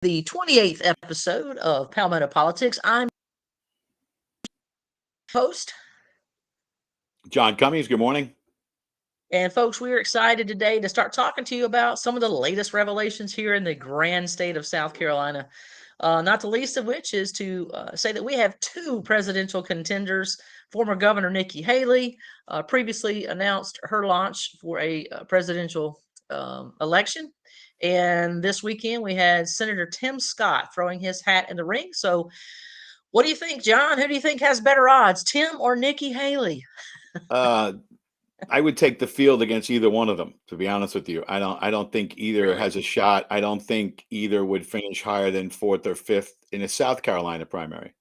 The 28th episode of Palmetto Politics. I'm host, John Cummings, good morning. and folks, we're excited today to start talking to you about some of the latest revelations here in the grand state of South Carolina. Not the least of which is to say that we have two presidential contenders. Former Governor Nikki Haley previously announced her launch for a presidential election. And this weekend, we had Senator Tim Scott throwing his hat in the ring. So, what do you think, John? Who do you think has better odds, Tim or Nikki Haley? Uh, I would take the field against either one of them, to be honest with you. I don't think either Really? has a shot. I don't think either would finish higher than fourth or fifth in a South Carolina primary.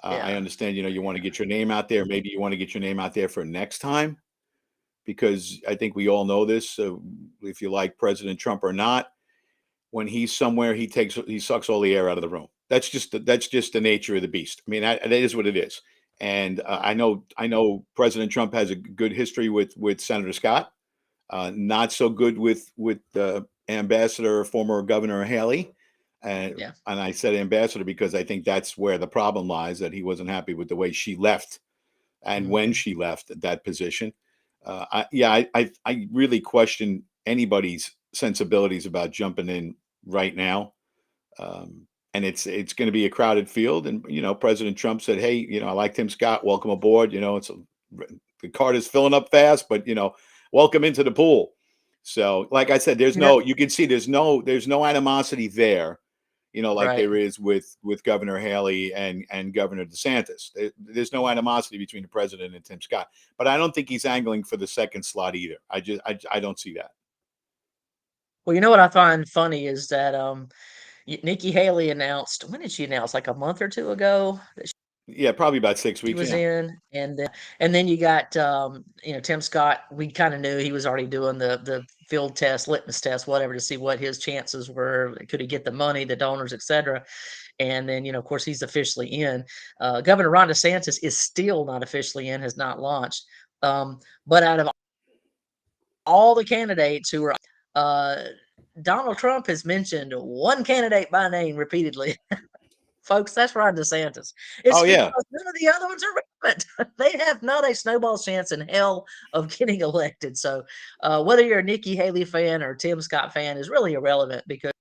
I Yeah. understand, you want to get your name out there. Maybe you want to get your name out there for next time, because I think we all know this. If you like President Trump or not, when he's somewhere, he sucks all the air out of the room. That's just the nature of the beast. I mean, that is what it is. And I know President Trump has a good history with Senator Scott. Not so good with Ambassador, former Governor Haley. And Yeah. and I said ambassador because I think that's where the problem lies, that he wasn't happy with the way she left and when Hmm. she left that position. I really question anybody's sensibilities about jumping in right now. And it's going to be a crowded field. And President Trump said, "Hey, I like Tim Scott. Welcome aboard. The card is filling up fast, but welcome into the pool." So, like I said, You know, you can see there's no animosity there, like right. there is with Governor Haley and Governor DeSantis. There's no animosity between the president and Tim Scott, but I don't think he's angling for the second slot either. I don't see that. Well, you know what I find funny is that Nikki Haley announced, when did she announce? Like a month or two ago that Yeah, probably about six she weeks. was Yeah. in, and then you got Tim Scott. We kind of knew he was already doing the field test, litmus test, whatever, to see what his chances were. Could he get the money, the donors, etc. And then of course, he's officially in. Governor Ron DeSantis is still not officially in, has not launched. But out of all the candidates who are, uh, Donald Trump has mentioned one candidate by name repeatedly. Folks, that's Ron DeSantis. Oh It's because yeah. none of the other ones are relevant. They have not a snowball chance in hell of getting elected. So, whether you're a Nikki Haley fan or Tim Scott fan is really irrelevant, because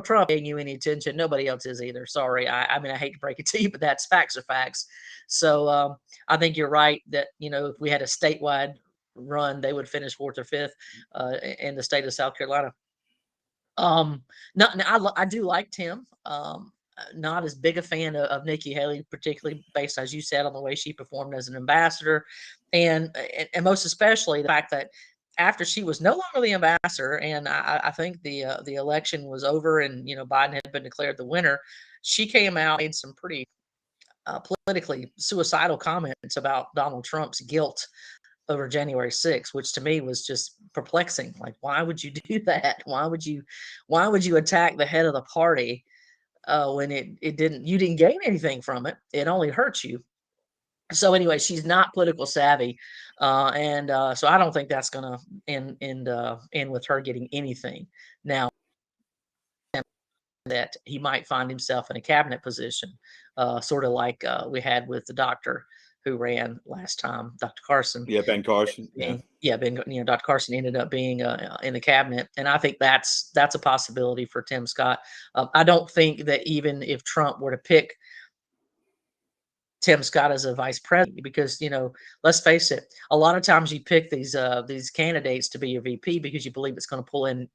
Trump ain't paying you any attention. Nobody else is either. Sorry. I mean, I hate to break it to you, but that's facts are facts. So, I think you're right that, if we had a statewide run, they would finish fourth or fifth in the state of South Carolina. Um, no, I do like Tim. Not as big a fan of Nikki Haley, particularly based, as you said, on the way she performed as an ambassador, and most especially the fact that after she was no longer the ambassador, and I think the election was over, and Biden had been declared the winner, she came out, made some pretty politically suicidal comments about Donald Trump's guilt over January 6th, which to me was just perplexing. Like, why would you do that? Why would you attack the head of the party when you didn't gain anything from it? It only hurts you. So anyway, she's not political savvy, and so I don't think that's gonna end with her getting anything. Now, that he might find himself in a cabinet position, sort of like we had with the doctor who ran last time, Dr. Carson. Yeah, Ben Carson. Yeah. Yeah, Ben, Dr. Carson ended up being in the cabinet, and I think that's a possibility for Tim Scott. I don't think that even if Trump were to pick Tim Scott as a vice president, because let's face it, a lot of times you pick these candidates to be your VP because you believe it's going to pull in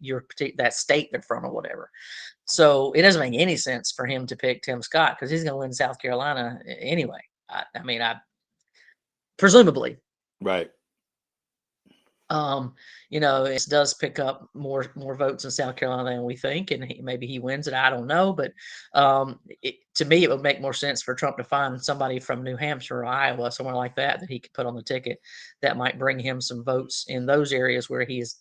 that state they're from or whatever. So it doesn't make any sense for him to pick Tim Scott because he's going to win South Carolina anyway. I mean, I presumably. Right. It does pick up more votes in South Carolina than we think, and maybe he wins it. I don't know, but to me, it would make more sense for Trump to find somebody from New Hampshire or Iowa, somewhere like that he could put on the ticket that might bring him some votes in those areas where he has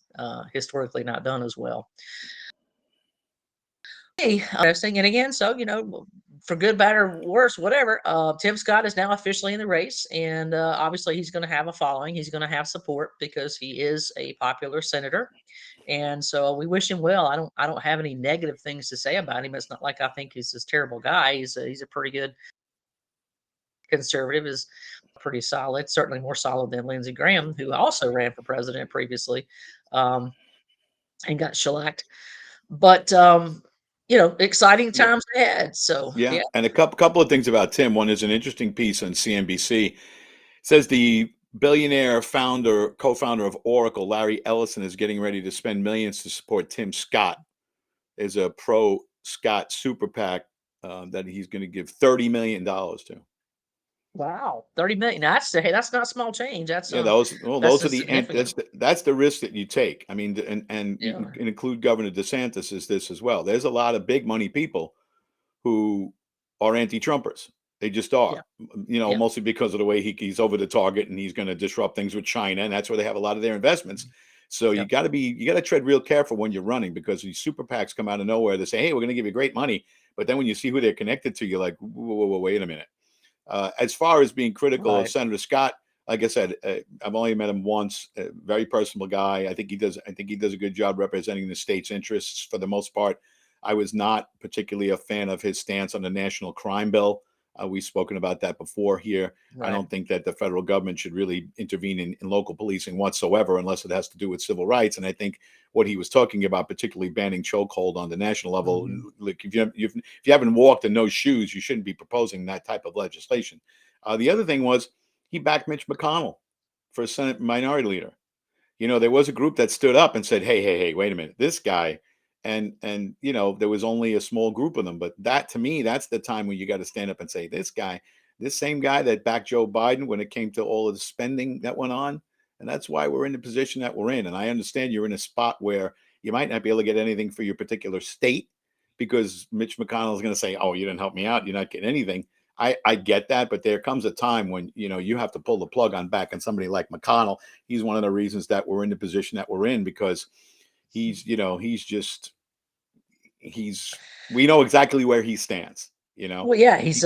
historically not done as well. Interesting, and again, so for good, bad, or worse, whatever, Tim Scott is now officially in the race, and obviously he's going to have a following. He's going to have support because he is a popular senator, and so we wish him well. I don't have any negative things to say about him. It's not like I think he's this terrible guy. He's a pretty good conservative. Is pretty solid, certainly more solid than Lindsey Graham, who also ran for president previously, and got shellacked. But exciting Yep. times ahead. So Yeah. yeah. And a couple of things about Tim. One is an interesting piece on CNBC. It says the billionaire co-founder of Oracle, Larry Ellison, is getting ready to spend millions to support Tim Scott. There's a pro Scott super PAC that he's going to give $30 million to. Wow, 30 million. That's not small change. That's Yeah, that's those a are significant. that's the risk that you take. I mean, and you Yeah, can include Governor DeSantis as this as well. There's a lot of big money people who are anti-Trumpers. They just yeah, are, yeah, mostly because of the way he's over the target and he's going to disrupt things with China, and that's where they have a lot of their investments. So yeah. you got to tread real careful when you're running, because these super PACs come out of nowhere. They say, "Hey, we're going to give you great money," but then when you see who they're connected to, you're like, "Whoa, whoa, whoa, wait a minute." As far as being critical of Right. Senator Scott, like I said, I've only met him once. A very personable guy. I think he does a good job representing the state's interests for the most part. I was not particularly a fan of his stance on the national crime bill. We've spoken about that before here. I Right. don't think that the federal government should really intervene in local policing whatsoever, unless it has to do with civil rights. And I think what he was talking about, particularly banning chokehold on the national level, Mhm. like if you haven't walked in those shoes, you shouldn't be proposing that type of legislation. The other thing was he backed Mitch McConnell for Senate Minority Leader. There was a group that stood up and said, hey, wait a minute, this guy. And there was only a small group of them. But that, to me, that's the time when you got to stand up and say, this guy, this same guy that backed Joe Biden when it came to all of the spending that went on. And that's why we're in the position that we're in. And I understand you're in a spot where you might not be able to get anything for your particular state because Mitch McConnell is going to say, oh, you didn't help me out, you're not getting anything. I get that, but there comes a time when you have to pull the plug on back on somebody like McConnell. He's one of the reasons that we're in the position that we're in, because he's we know exactly where he stands. Well, yeah, He, he's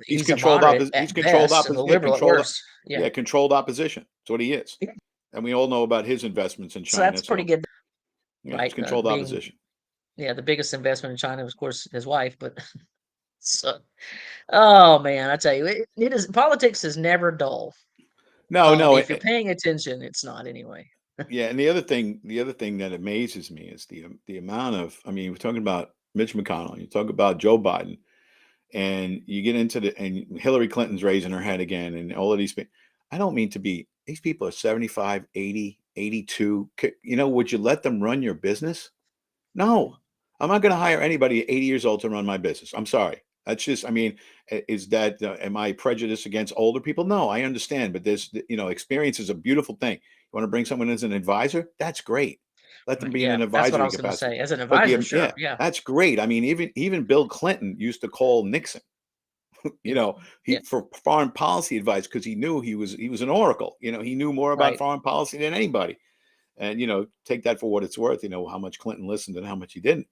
he's a controlled moderate opposition. He's at best and a liberal at worst. Yeah. controlled opposition. That's what he is, Yeah. and we all know about his investments in So that's China. pretty So good, yeah, it's right? controlled Being opposition. the biggest investment in China was, of course, his wife. But so, oh man, I tell you, it is politics is never dull. No, no, If you're paying attention, it's not anyway. yeah, and the other thing that amazes me is the amount of. I mean, we're talking about Mitch McConnell. You talk about Joe Biden, and you get into and Hillary Clinton's raising her head again, and all of these. I don't mean to be. These people are 75, 80, 82. Would you let them run your business? No, I'm not going to hire anybody 80 years old to run my business. I'm sorry. That's just, I mean, is that, am I prejudiced against older people? No, I understand. But experience is a beautiful thing. You want to bring someone as an advisor? That's great. Let them Right, be in yeah, an that's what I advisory was going to capacity. say. As an But advisor, sure, yeah, yeah, that's great. I mean, even Bill Clinton used to call Nixon, yeah, he yeah, for foreign policy advice, because he knew he was an oracle. He knew more about right, foreign policy than anybody. And take that for what it's worth. How much Clinton listened and how much he didn't.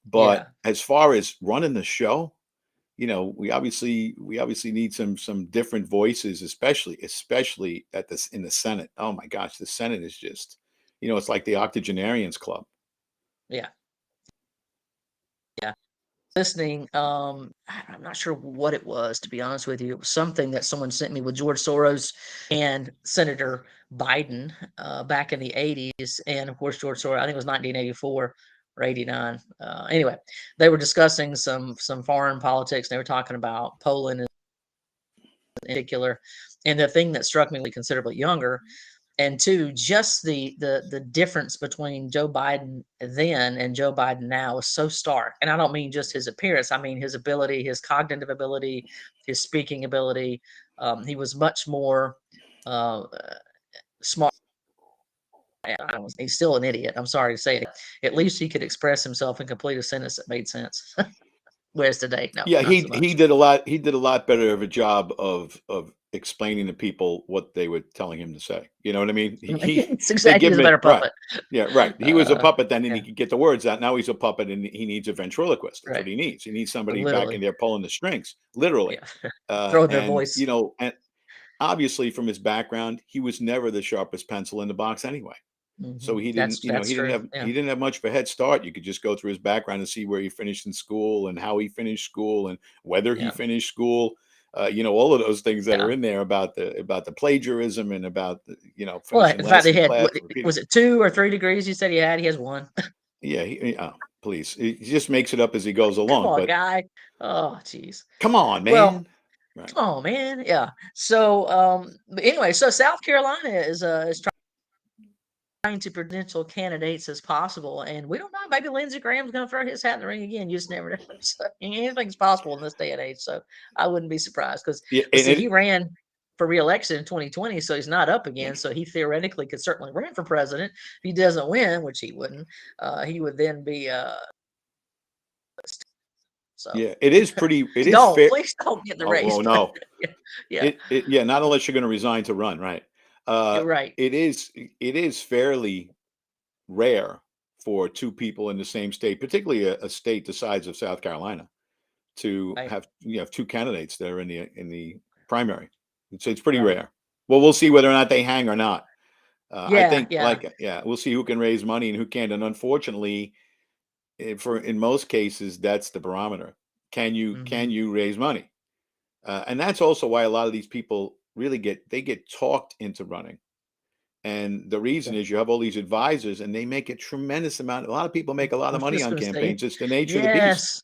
But yeah. as far as running the show, we obviously need some different voices, especially at this in the Senate. Oh my gosh, the Senate is just, it's like the octogenarians club. Yeah. Yeah. Listening, I'm not sure what it was, to be honest with you. It was something that someone sent me with George Soros and Senator Biden back in the 80s. And of course, George Soros, I think it was 1984 or 89. Anyway, they were discussing some foreign politics. They were talking about Poland in particular. And the thing that struck me, considerably younger, and two, just the difference between Joe Biden then and Joe Biden now is so stark. And I don't mean just his appearance; I mean his ability, his cognitive ability, his speaking ability. He was much more uh, smart. He's still an idiot. I'm sorry to say it. At least he could express himself and complete a sentence that made sense. Whereas today, no, Yeah, not he so he much. did a lot. He did a lot better of a job of explaining to people what they were telling him to say. You know what I mean? It's They exactly, give he's a him it better right. puppet. Yeah, right. He was a puppet then, and Yeah, he could get the words out. Now he's a puppet, and he needs a ventriloquist. That's what right. he needs. He needs somebody back in Literally, there pulling the strings, literally. yeah. Throwing their And voice. and obviously from his background, he was never the sharpest pencil in the box anyway. So Mhm. he didn't, That's true. Yeah, he didn't have much of a head start. You could just go through his background and see where he finished in school and how he finished school and whether he yeah, finished school. All of those things that are yeah. in there about the plagiarism and about Well, finishing in fact, last they in had class and repeating. was it 2 or 3 degrees you said he had? He has 1. Yeah, oh, please, he just makes it up as he goes Come along. on, But guy. Oh, jeez. come on, Well, man. Right. come on, man. Yeah. So, but anyway, so South Carolina is trying to presidential candidates as possible, and we don't know. Maybe Lindsey Graham's going to throw his hat in the ring again. You just never know. So, anything's possible in this day and age. So, I wouldn't be surprised because, Yeah, let's and see, he it. ran for re-election in 2020, so he's not up Yeah. again. So he theoretically could certainly run for president. If he doesn't win, which he wouldn't, he would then be. So Yeah, it is pretty. It is don't, fair. please don't get in the Oh, race. well, no. Yeah, yeah, Yeah, not unless you're going to resign to run, right? you're right. It is fairly rare for two people in the same state, particularly a state the size of South Carolina, to Right, have two candidates that are in the primary. It's pretty right. rare. Well, we'll see whether or not they hang or not. I Yeah, think, yeah, we'll see who can raise money and who can't. And unfortunately, for in most cases, that's the barometer. Can mhm, you raise money? And that's also why a lot of these people really get talked into running. And the reason yeah. is you have all these advisors and they make a tremendous amount. A lot of people make a lot I of was money just on gonna say, campaigns. It's the nature of the beast. yes.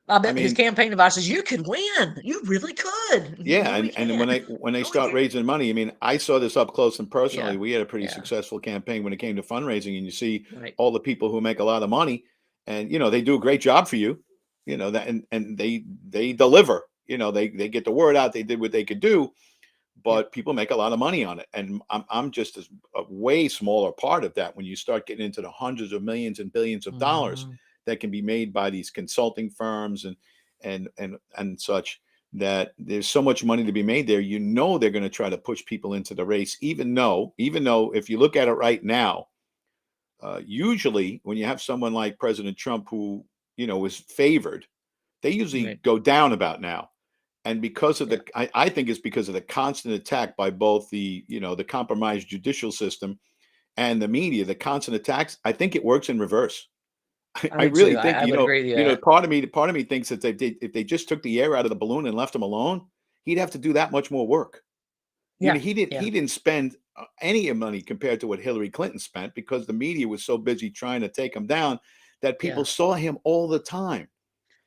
I I bet his mean, campaign advice is, "You could win. You really could. You yeah, really and can." when they Oh, yeah. start raising money, I mean, I saw this up close and personally. Yeah, We had a pretty yeah, successful campaign when it came to fundraising, and you see right. all the people who make a lot of money, and they do a great job for you, that and they deliver. They get the word out. They did what they could do, Yeah. but people make a lot of money on it, and I'm just a way smaller part of that. When you start getting into the hundreds of millions and billions of dollars Mhm. that can be made by these consulting firms and such, that there's so much money to be made there. They're going to try to push people into the race, even though if you look at it right now, usually when you have someone like President Trump who is favored, they usually Right. go down about now. And because of Yeah. I think it's because of the constant attack by both the compromised judicial system and the media, the constant attacks. I think it works in reverse. I I do too. really think, I would agree with you. part of me thinks that if they just took the air out of the balloon and left him alone, he'd have to do that much more work. Yeah, He yeah, didn't spend any money compared to what Hillary Clinton spent because the media was so busy trying to take him down that people yeah. saw him all the time.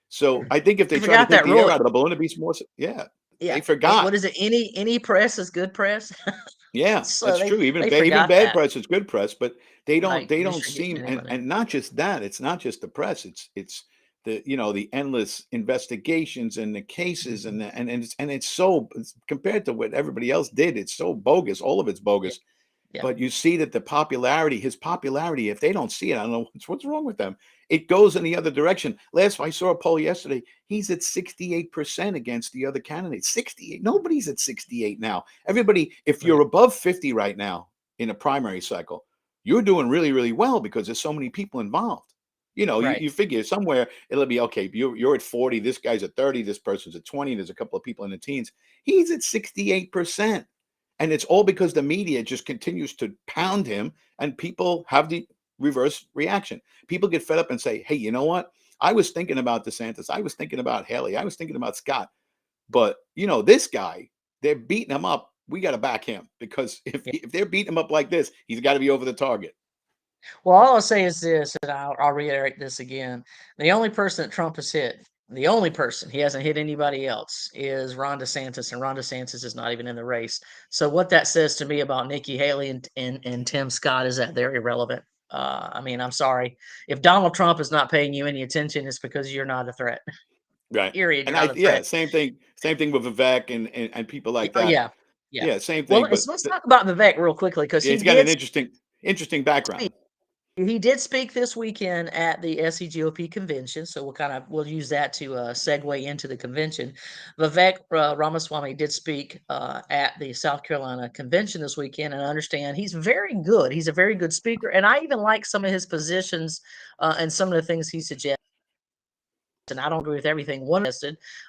So I think if They they try to forgot take that the air rule. out of the balloon, it'd be more. Yeah, Yeah. they forgot. What is it? Any press is good press. Yeah, So that's true. they Even forgot bad that. press is good press, but Right. they At least don't you're getting seem, any and money. not just that. It's not just the press. It's the endless investigations and the cases Mhm. and it's so compared to what everybody else did. It's so bogus. All of it's Yeah, bogus. yeah. But you see that his popularity, if they don't see it, I don't know what's wrong with them. It goes in the other direction. I saw a poll yesterday. He's at 68% against the other candidates. 68. Nobody's at 68 now. Everybody, if Right, you're above 50 right now in a primary cycle, you're doing really, really well because there's so many people involved. right. You figure somewhere it'll be okay. You're at 40, this guy's at 30, this person's at 20, there's a couple of people in the teens. He's at 68%. And it's all because the media just continues to pound him and people have the reverse reaction. People get fed up and say, hey, you know what? I was thinking about DeSantis. I was thinking about Haley. I was thinking about Scott. But, this guy, they're beating him up. We got to back him because Yeah. if they're beating him up like this, he's got to be over the target. Well, all I'll say is this, and I'll reiterate this again. The only person that Trump has hit, the only person, he hasn't hit anybody else, is Ron DeSantis, and Ron DeSantis is not even in the race. So what that says to me about Nikki Haley and Tim Scott is that they're irrelevant. I mean, I'm sorry. If Donald Trump is not paying you any attention, it's because you're not a threat. Right. Period. And You're not a threat. same thing with Vivek and people like Oh, that. yeah. Yeah. Yeah, same Well, thing. But let's talk about Vivek real quickly because yeah, he he's got an did interesting background. He did speak this weekend at the SCGOP convention, so we'll use that to segue into the convention. Vivek Ramaswamy did speak at the South Carolina convention this weekend, and I understand he's very good. He's a very good speaker, and I even like some of his positions and some of the things he suggests. And I don't agree with everything.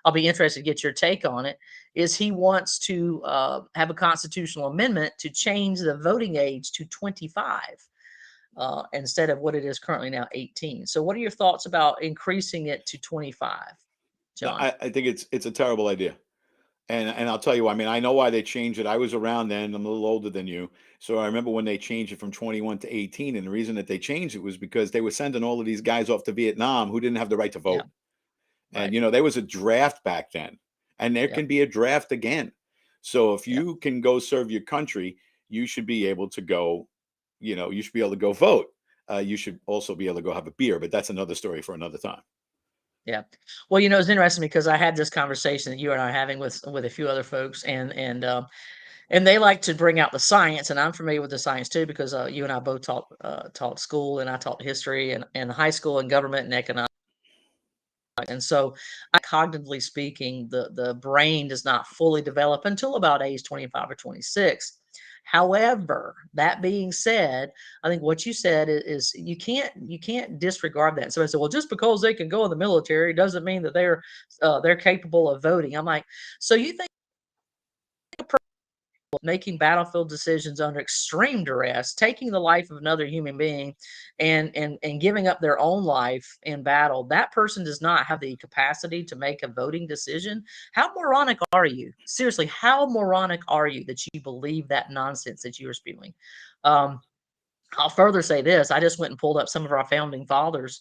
I'll be interested to get your take on it. Is he wants to have a constitutional amendment to change the voting age to 25. Instead of what it is currently now, 18. So what are your thoughts about increasing it to 25, No, John? I think it's a terrible idea. And I'll tell you why. I mean, I know why they changed it. I was around then. I'm a little older than you. So I remember when they changed it from 21 to 18. And the reason that they changed it was because they were sending all of these guys off to Vietnam who didn't have the right to Yeah, vote. And, right. there was a draft back then, and there Yep, can be a draft again. So if yep, you can go serve your country, you should be able to go, you should be able to go vote. You should also be able to go have a beer, but that's another story for another time. yeah. Well, it's interesting because I had this conversation that you and I are having with a few other folks, and they like to bring out the science, and I'm familiar with the science too because you and I both taught school, and I taught history and high school and government and economics. And so, cognitively speaking, the brain does not fully develop until about age 25 or 26. However, that being said, I think what you said is you can't disregard that. So I said, well, just because they can go in the military doesn't mean that they're capable of voting. I'm like, so you think making battlefield decisions under extreme duress, taking the life of another human being, and giving up their own life in battle, that person does not have the capacity to make a voting decision? How moronic are you? Seriously, how moronic are you that you believe that nonsense that you are spewing? Um, I'll further say this: I just went and pulled up some of our founding fathers,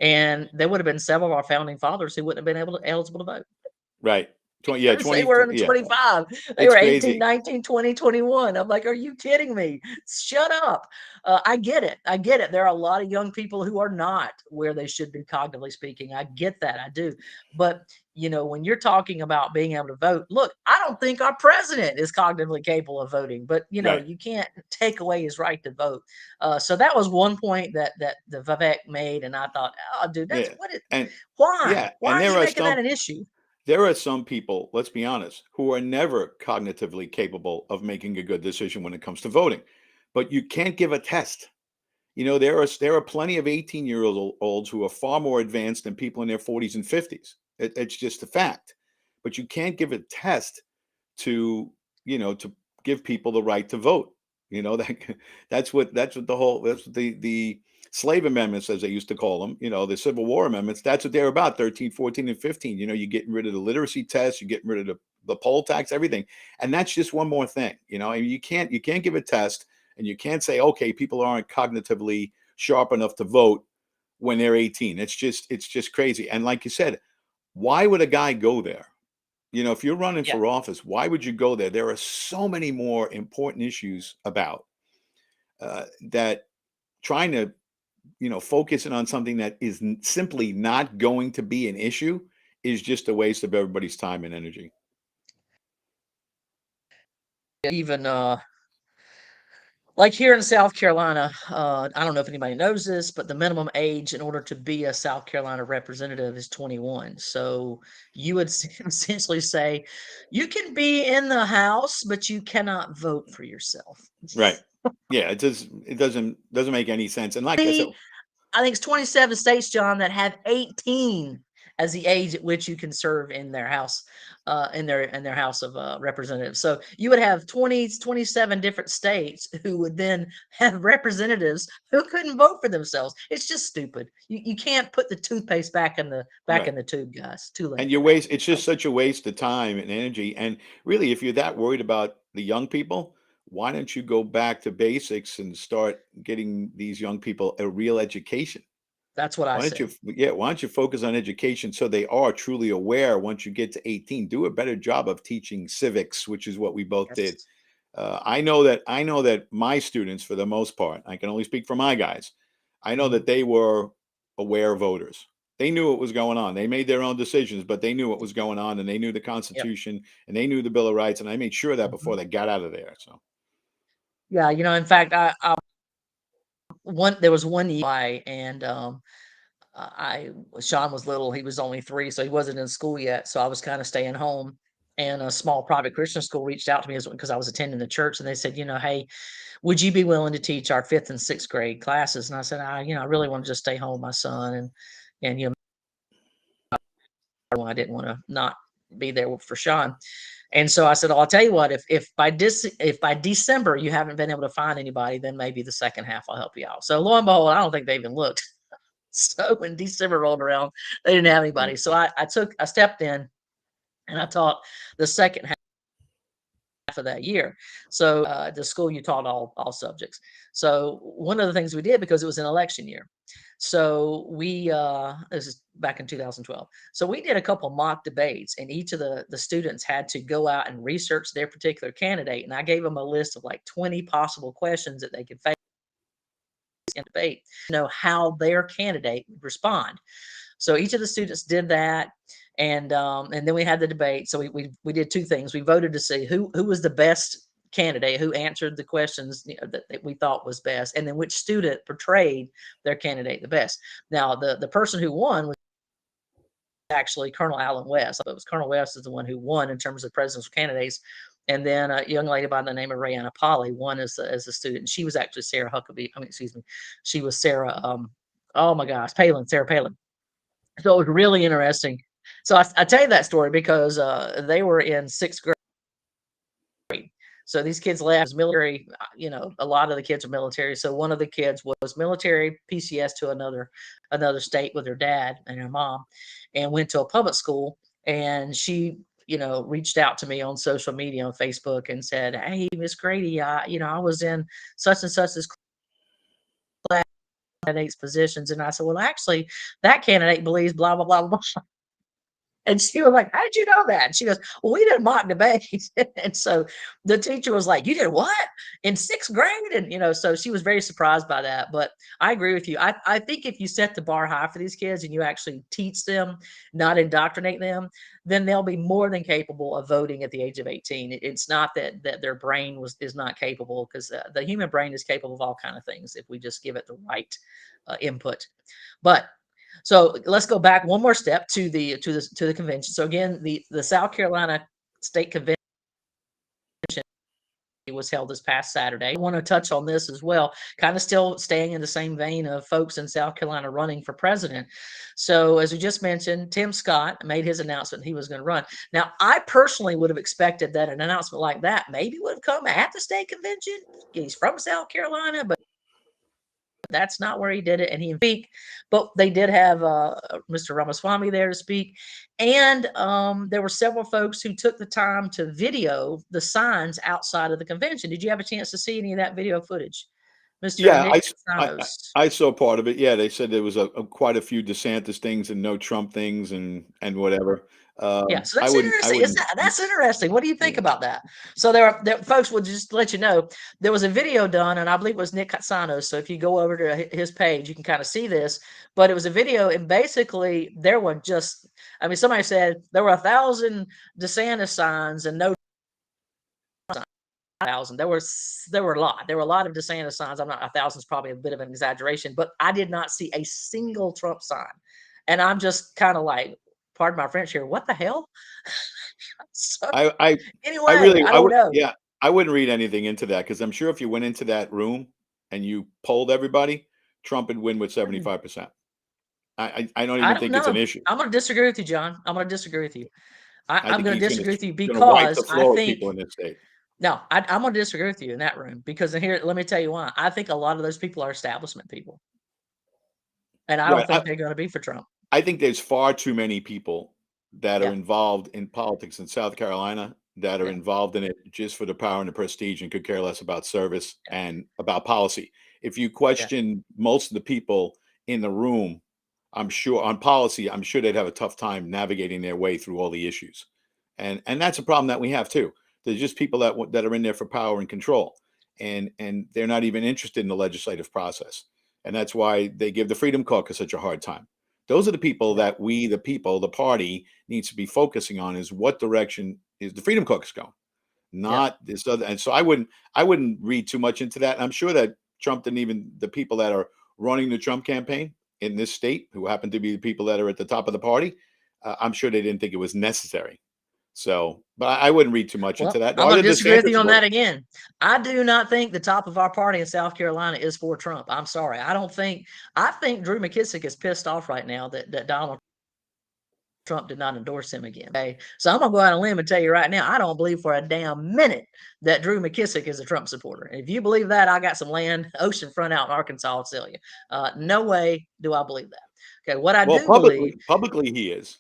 and there would have been several of our founding fathers who wouldn't have been eligible to vote. Right. 20, yeah, Because they 20. were in the Yeah, 25. They it's were 18, crazy. 19, 20, 21. I'm like, are you kidding me? Shut up. I get it. I get it. There are a lot of young people who are not where they should be cognitively speaking. I get that. I do. But, when you're talking about being able to vote, look, I don't think our president is cognitively capable of voting, but, Right. you can't take away his right to vote. So that was one point that the Vivek made. And I thought, oh, dude, Yeah. And why? yeah, Why and are you making that an issue? there are some people, let's be honest, who are never cognitively capable of making a good decision when it comes to voting. But you can't give a test. There are plenty of 18-year-olds who are far more advanced than people in their 40s and 50s. It's just a fact. But you can't give a test to give people the right to vote. That's what the slave amendments, as they used to call them, the Civil War amendments, that's what they're about: 13, 14, and 15. You're getting rid of the literacy test, you're getting rid of the poll tax, everything. And that's just one more thing. I mean, you can't give a test, and you can't say, okay, people aren't cognitively sharp enough to vote when they're 18. It's just crazy. And like you said, why would a guy go there? If you're running Yeah. for office, why would you go there? There are so many more important issues about that. Trying to, focusing on something that is simply not going to be an issue is just a waste of everybody's time and energy. Even like here in South Carolina, I don't know if anybody knows this, but the minimum age in order to be a South Carolina representative is 21. So you would essentially say you can be in the House, but you cannot vote for yourself. Right. Yeah, it doesn't make any sense. And like I said, I think it's 27 states, John, that have 18 as the age at which you can serve in their house, in their House of Representatives. So you would have 27 different states who would then have representatives who couldn't vote for themselves. It's just stupid. You can't put the toothpaste back in the right. tube, guys. Too late. And it's just such a waste of time and energy. And really, if you're that worried about the young people, why don't you go back to basics and start getting these young people a real education? That's what I Why don't you, say. yeah, why don't you focus on education so they are truly aware once you get to 18? Do a better job of teaching civics, which is what we both did. Yes. I know that my students, for the most part, I can only speak for my guys. I know Mhm. that they were aware voters. They knew what was going on. They made their own decisions, but they knew what was going on, and they knew the Yep. Constitution, and they knew the Bill of Rights, and I made sure of that before Mhm. they got out of there. So Yeah. In fact, there was one year, and Sean was little. He was only 3, so he wasn't in school yet. So I was kind of staying home. And a small private Christian school reached out to me because I was attending the church, and they said, hey, would you be willing to teach our 5th and 6th grade classes? And I said, I really want to just stay home with my son, and I didn't want to not be there for Sean. And so I said, I'll tell you what, if by December you haven't been able to find anybody, then maybe the second half I'll help you out. So lo and behold, I don't think they even looked. So when December rolled around, they didn't have anybody. So I stepped in, and I taught the second half of that year. So the school, you taught all subjects. So one of the things we did, because it was an election year, so we this is back in 2012. So we did a couple mock debates, and each of the students had to go out and research their particular candidate. And I gave them a list of like 20 possible questions that they could face in debate, how their candidate would respond. So each of the students did that, and then we had the debate. So we did 2 things. We voted to see who was the best candidate, who answered the questions that we thought was best, and then which student portrayed their candidate the best. Now the person who won was actually Colonel Allen West. It was Colonel West is the one who won in terms of presidential candidates. And then a young lady by the name of Rayanna Polly won as a student. She was actually Sarah Huckabee. Excuse me. She was Sarah. Oh my gosh, Sarah Palin. So it was really interesting. So I tell you that story because they were in 6th grade. So these kids left as military. A lot of the kids are military. So one of the kids was military PCS to another state with her dad and her mom, and went to a public school. And she reached out to me on social media, on Facebook, and said, "Hey, Miss Grady, I was in such and such this class, candidates positions." And I said, "Well, actually, that candidate believes blah, blah, blah, blah." And she was like, "How did you know that?" And she goes, "Well, we did a mock debate." And so the teacher was like, "You did what? In 6th grade?" And, so she was very surprised by that. But I agree with you. I think if you set the bar high for these kids and you actually teach them, not indoctrinate them, then they'll be more than capable of voting at the age of 18. It's not that their brain is not capable, because the human brain is capable of all kind of things if we just give it the right input. But so let's go back one more step to the convention. So again, the South Carolina State Convention was held this past Saturday. I want to touch on this as well, kind of still staying in the same vein of folks in South Carolina running for president. So as we just mentioned, Tim Scott made his announcement he was going to run. Now, I personally would have expected that an announcement like that maybe would have come at the state convention. He's from South Carolina, but that's not where he did it, and he speak. But they did have Mr. Ramaswamy there to speak, and there were several folks who took the time to video the signs outside of the convention. Did you have a chance to see any of that video footage, Mr. Yeah, Nick I Sanos? I saw part of it. Yeah, they said there was quite a few DeSantis things and no Trump things and whatever. Yeah, so I that's wouldn't. I interesting. wouldn't. That's interesting. What do you think Yeah. about that? So there folks will just let you know there was a video done, and I believe it was Nick Sanos. So if you go over to his page, you can kind of see this. But it was a video, and basically there were somebody said there were 1,000 DeSantis signs and no 1,000. There were a lot. There were a lot of DeSantis signs. 1,000 is probably a bit of an exaggeration, but I did not see a single Trump sign, and I'm just kind of like, pardon my French here, what the hell? So I I I anyway, really. I I don't would. know. Yeah, I wouldn't read anything into that, because I'm sure if you went into that room and you polled everybody, Trump would win with 75%. I don't I even don't think it's an know. issue. I'm going to disagree with you, John. I'm going to disagree with you. I I'm think going to he's going disagree with you to wipe the because I floor with think people in this state. no, I'm going to disagree with you in that room because here, let me tell you why. I think a lot of those people are establishment people, and I don't Right. think they're going to be for Trump. I think there's far too many people that are Yeah, involved in politics in South Carolina that are yeah, involved in it just for the power and the prestige and could care less about service yeah, and about policy. If you yeah, question most of the people in the room, I'm sure on policy, I'm sure they'd have a tough time navigating their way through all the issues. And that's a problem that we have too. There's just people that are in there for power and control, and they're not even interested in the legislative process. And that's why they give the Freedom Caucus such a hard time. Those are the people yeah, that we, the people, the party, needs to be focusing on, is what direction is the Freedom Caucus going, yeah, not this other. And so I wouldn't read too much into that. And I'm sure that Trump didn't even, the people that are running the Trump campaign in this state, who happen to be the people that are at the top of the party, I'm sure they didn't think it was necessary. So, but I wouldn't read too much into Well, that. I'm Are going the to disagree with DeSantis you on that supporters? again. I do not think the top of our party in South Carolina is for Trump. I'm sorry. I think Drew McKissick is pissed off right now that Donald Trump did not endorse him again. Okay. So I'm going to go out on a limb and tell you right now, I don't believe for a damn minute that Drew McKissick is a Trump supporter. And if you believe that, I got some land, oceanfront out in Arkansas, I'll sell you. No way do I believe that. Okay. What I Well, do believe publicly he is.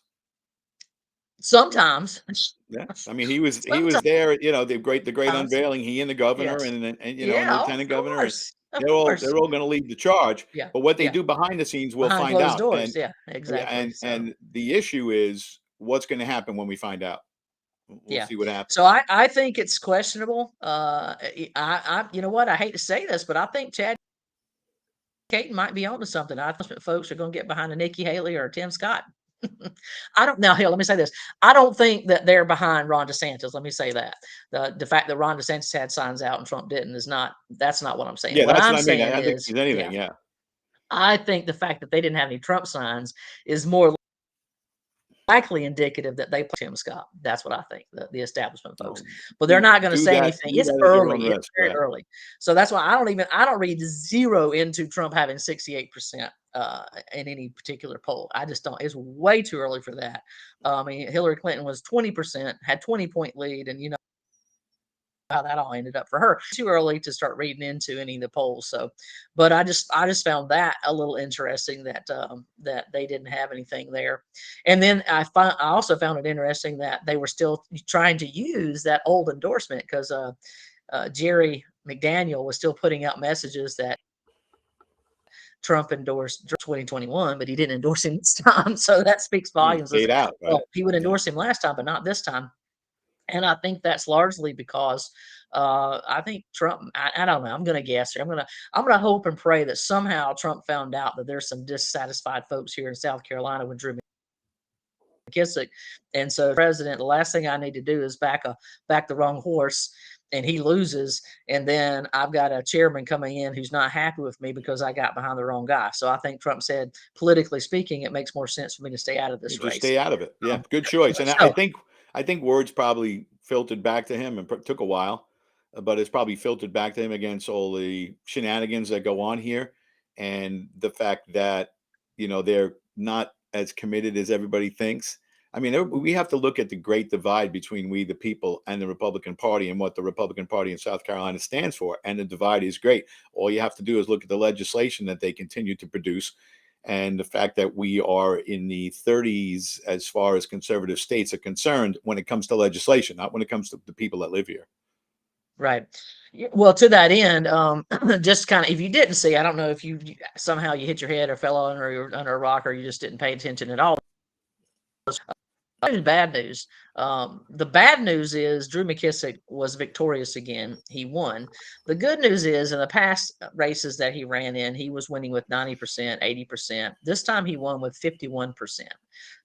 sometimes, Yeah, I mean, he was sometimes, there. The great unveiling. He and the governor, yes. and the Yeah, of lieutenant governor, and course. Of they're all course. they're all going to lead the charge. Yeah. But what they Yeah. do behind the scenes, we'll Behind find closed out. doors. And Yeah, exactly. and So, and the issue is what's going to happen when we find out. We'll yeah. see what So happens. I think it's questionable. You know what? I hate to say this, but I think Chad Caton might be onto something. I think folks are going to get behind a Nikki Haley or a Tim Scott. I don't now. Here, let me say this. I don't think that they're behind Ron DeSantis. Let me say that the fact that Ron DeSantis had signs out and Trump didn't is not. That's not what I'm saying. Yeah, What that's I'm what I mean. I saying don't think is, there's anything. yeah, Yeah. I think the fact that they didn't have any Trump signs is more likely indicative that they put Tim Scott. That's what I think, the establishment folks. No, But they're not going to do say that. anything. Do It's that at your own early. It's risk. very Yeah. early. So that's why I don't read zero into Trump having 68% in any particular poll. I just don't. It's way too early for that. I mean, Hillary Clinton was 20%, had 20-point lead, and you know how that all ended up for her. Too early to start reading into any of the polls. So, but I just found that a little interesting that they didn't have anything there. And then I also found it interesting that they were still trying to use that old endorsement because Jerry McDaniel was still putting out messages that Trump endorsed 2021, but he didn't endorse him this time. So that speaks He volumes. stayed out, right? Well, he would Yeah. endorse him last time, but not this time. And I think that's largely because I think Trump. I don't know. I'm going to guess here. I'm gonna hope and pray that somehow Trump found out that there's some dissatisfied folks here in South Carolina with Drew McKissick, and so president. The last thing I need to do is back the wrong horse, and he loses, and then I've got a chairman coming in who's not happy with me because I got behind the wrong guy. So I think Trump said, politically speaking, it makes more sense for me to stay out of You this just race. stay out of it. Yeah, Um, good choice. And I so think I think words probably filtered back to him, and took a while, but it's probably filtered back to him against all the shenanigans that go on here, and the fact that they're not as committed as everybody thinks. I mean, we have to look at the great divide between we the people and the Republican Party, and what the Republican Party in South Carolina stands for. And the divide is great. All you have to do is look at the legislation that they continue to produce, and the fact that we are in the 30s as far as conservative states are concerned when it comes to legislation, not when it comes to the people that live here. right. Well, to that end, just kind of, if you didn't see, I don't know if somehow you hit your head or fell under a rock, or you just didn't pay attention at all. Bad news. The bad news is Drew McKissick was victorious again. He won. The good news is in the past races that he ran in, he was winning with 90%, 80%. This time he won with 51%.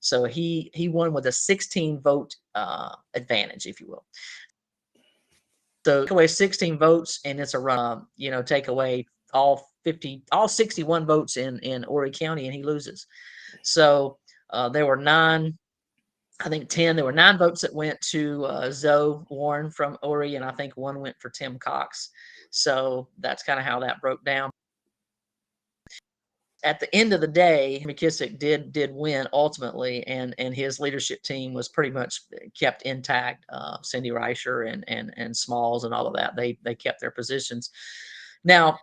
So he won with a 16 vote advantage, if you will. So take away 16 votes and it's a run. Take away all 61 votes in Horry County and he loses. So there were 9. I think 10. There were 9 votes that went to Zoe Warren from Horry, and I think 1 went for Tim Cox. So that's kind of how that broke down. At the end of the day, McKissick did win ultimately, and his leadership team was pretty much kept intact. Cindy Reicher and Smalls and all of that, they kept their positions. Now,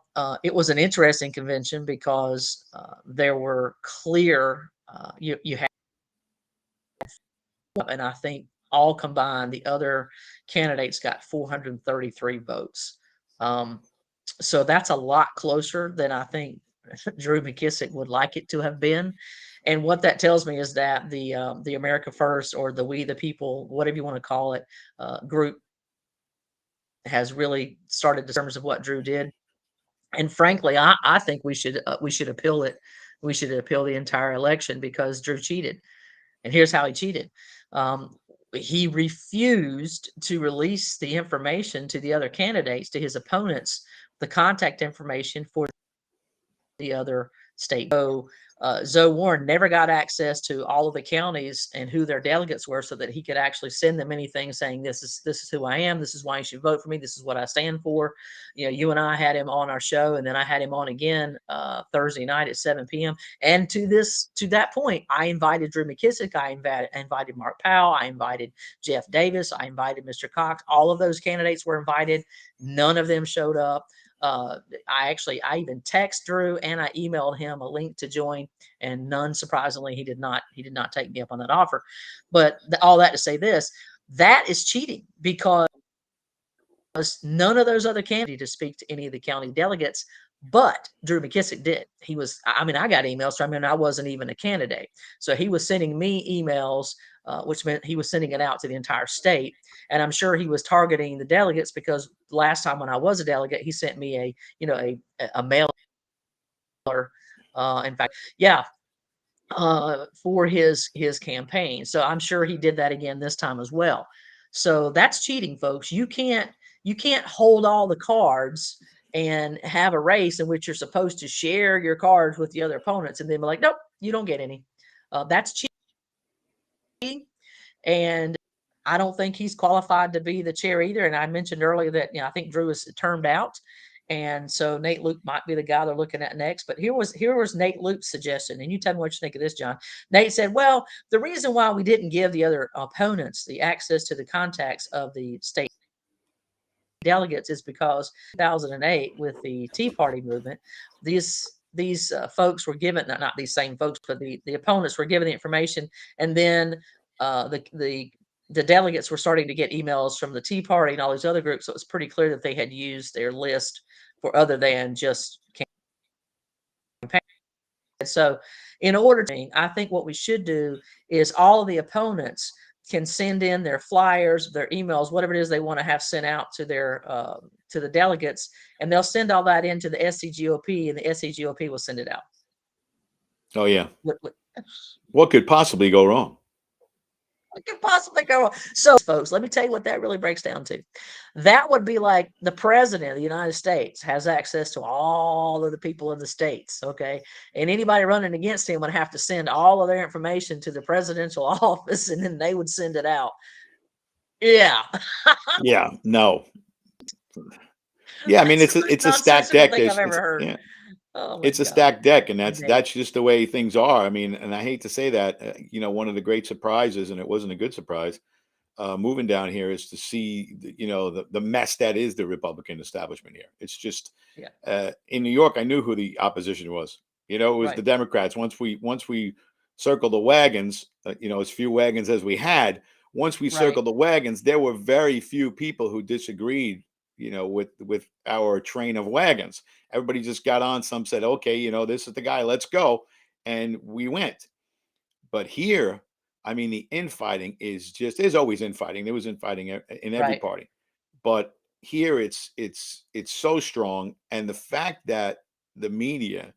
it was an interesting convention because there were clear you had. And I think all combined, the other candidates got 433 votes. So that's a lot closer than I think Drew McKissick would like it to have been. And what that tells me is that the America First, or the We the People, whatever you want to call it, group has really started in terms of what Drew did. And frankly, I think we should appeal it. We should appeal the entire election because Drew cheated. And here's how he cheated. He refused to release the information to the other candidates, to his opponents, the contact information for the other state. So Zoe Warren never got access to all of the counties and who their delegates were, so that he could actually send them anything saying, this is who I am, this is why you should vote for me, this is what I stand for. You know, you and I had him on our show, and then I had him on again Thursday night at 7 p.m. And to that point, I invited Drew McKissick, I invited Mark Powell, I invited Jeff Davis, I invited Mr. Cox. All of those candidates were invited. None of them showed up. I even texted Drew and I emailed him a link to join, and none, surprisingly, he did not take me up on that offer. But all that to say this, that is cheating, because none of those other candidates to speak to any of the county delegates, but Drew McKissick did. I got emails from him. I wasn't even a candidate. So he was sending me emails, which meant he was sending it out to the entire state. And I'm sure he was targeting the delegates, because last time when I was a delegate, he sent me a mailer. In fact, yeah, for his campaign. So I'm sure he did that again this time as well. So that's cheating, folks. You can't hold all the cards and have a race in which you're supposed to share your cards with the other opponents and then be like, nope, you don't get any. That's cheating. And I don't think he's qualified to be the chair either. And I mentioned earlier that, I think Drew is termed out. And so Nate Luke might be the guy they're looking at next. But here was Nate Luke's suggestion. And you tell me what you think of this, John. Nate said, well, the reason why we didn't give the other opponents the access to the contacts of the state delegates is because 2008, with the Tea Party movement, these folks were given, not these same folks, but the opponents were given the information, and then the delegates were starting to get emails from the Tea Party and all these other groups. So it was pretty clear that they had used their list for other than just campaign. So in order to, I think what we should do is all of the opponents can send in their flyers, their emails, whatever it is they want to have sent out to their to the delegates, and they'll send all that into the SCGOP, and the SCGOP will send it out. Oh yeah. What could possibly go wrong? What could possibly go wrong? So, folks, let me tell you what that really breaks down to. That would be like the president of the United States has access to all of the people in the states, okay? And anybody running against him would have to send all of their information to the presidential office, and then they would send it out. Yeah. Yeah. No. Yeah, I mean, it's a stacked deck. I've ever heard. Yeah. Oh it's a stacked deck, and that's just the way things are. I mean, and I hate to say that, one of the great surprises, and it wasn't a good surprise, moving down here, is to see, the mess that is the Republican establishment here. It's just, in New York, I knew who the opposition was. It was the Democrats. Once we circled the wagons, as few wagons as we had, once we circled the wagons, there were very few people who disagreed, with our train of wagons. Everybody just got on. Some said, okay, this is the guy, let's go. And we went. But here, I mean, the infighting there's always infighting. There was infighting in every party. But here it's so strong. And the fact that the media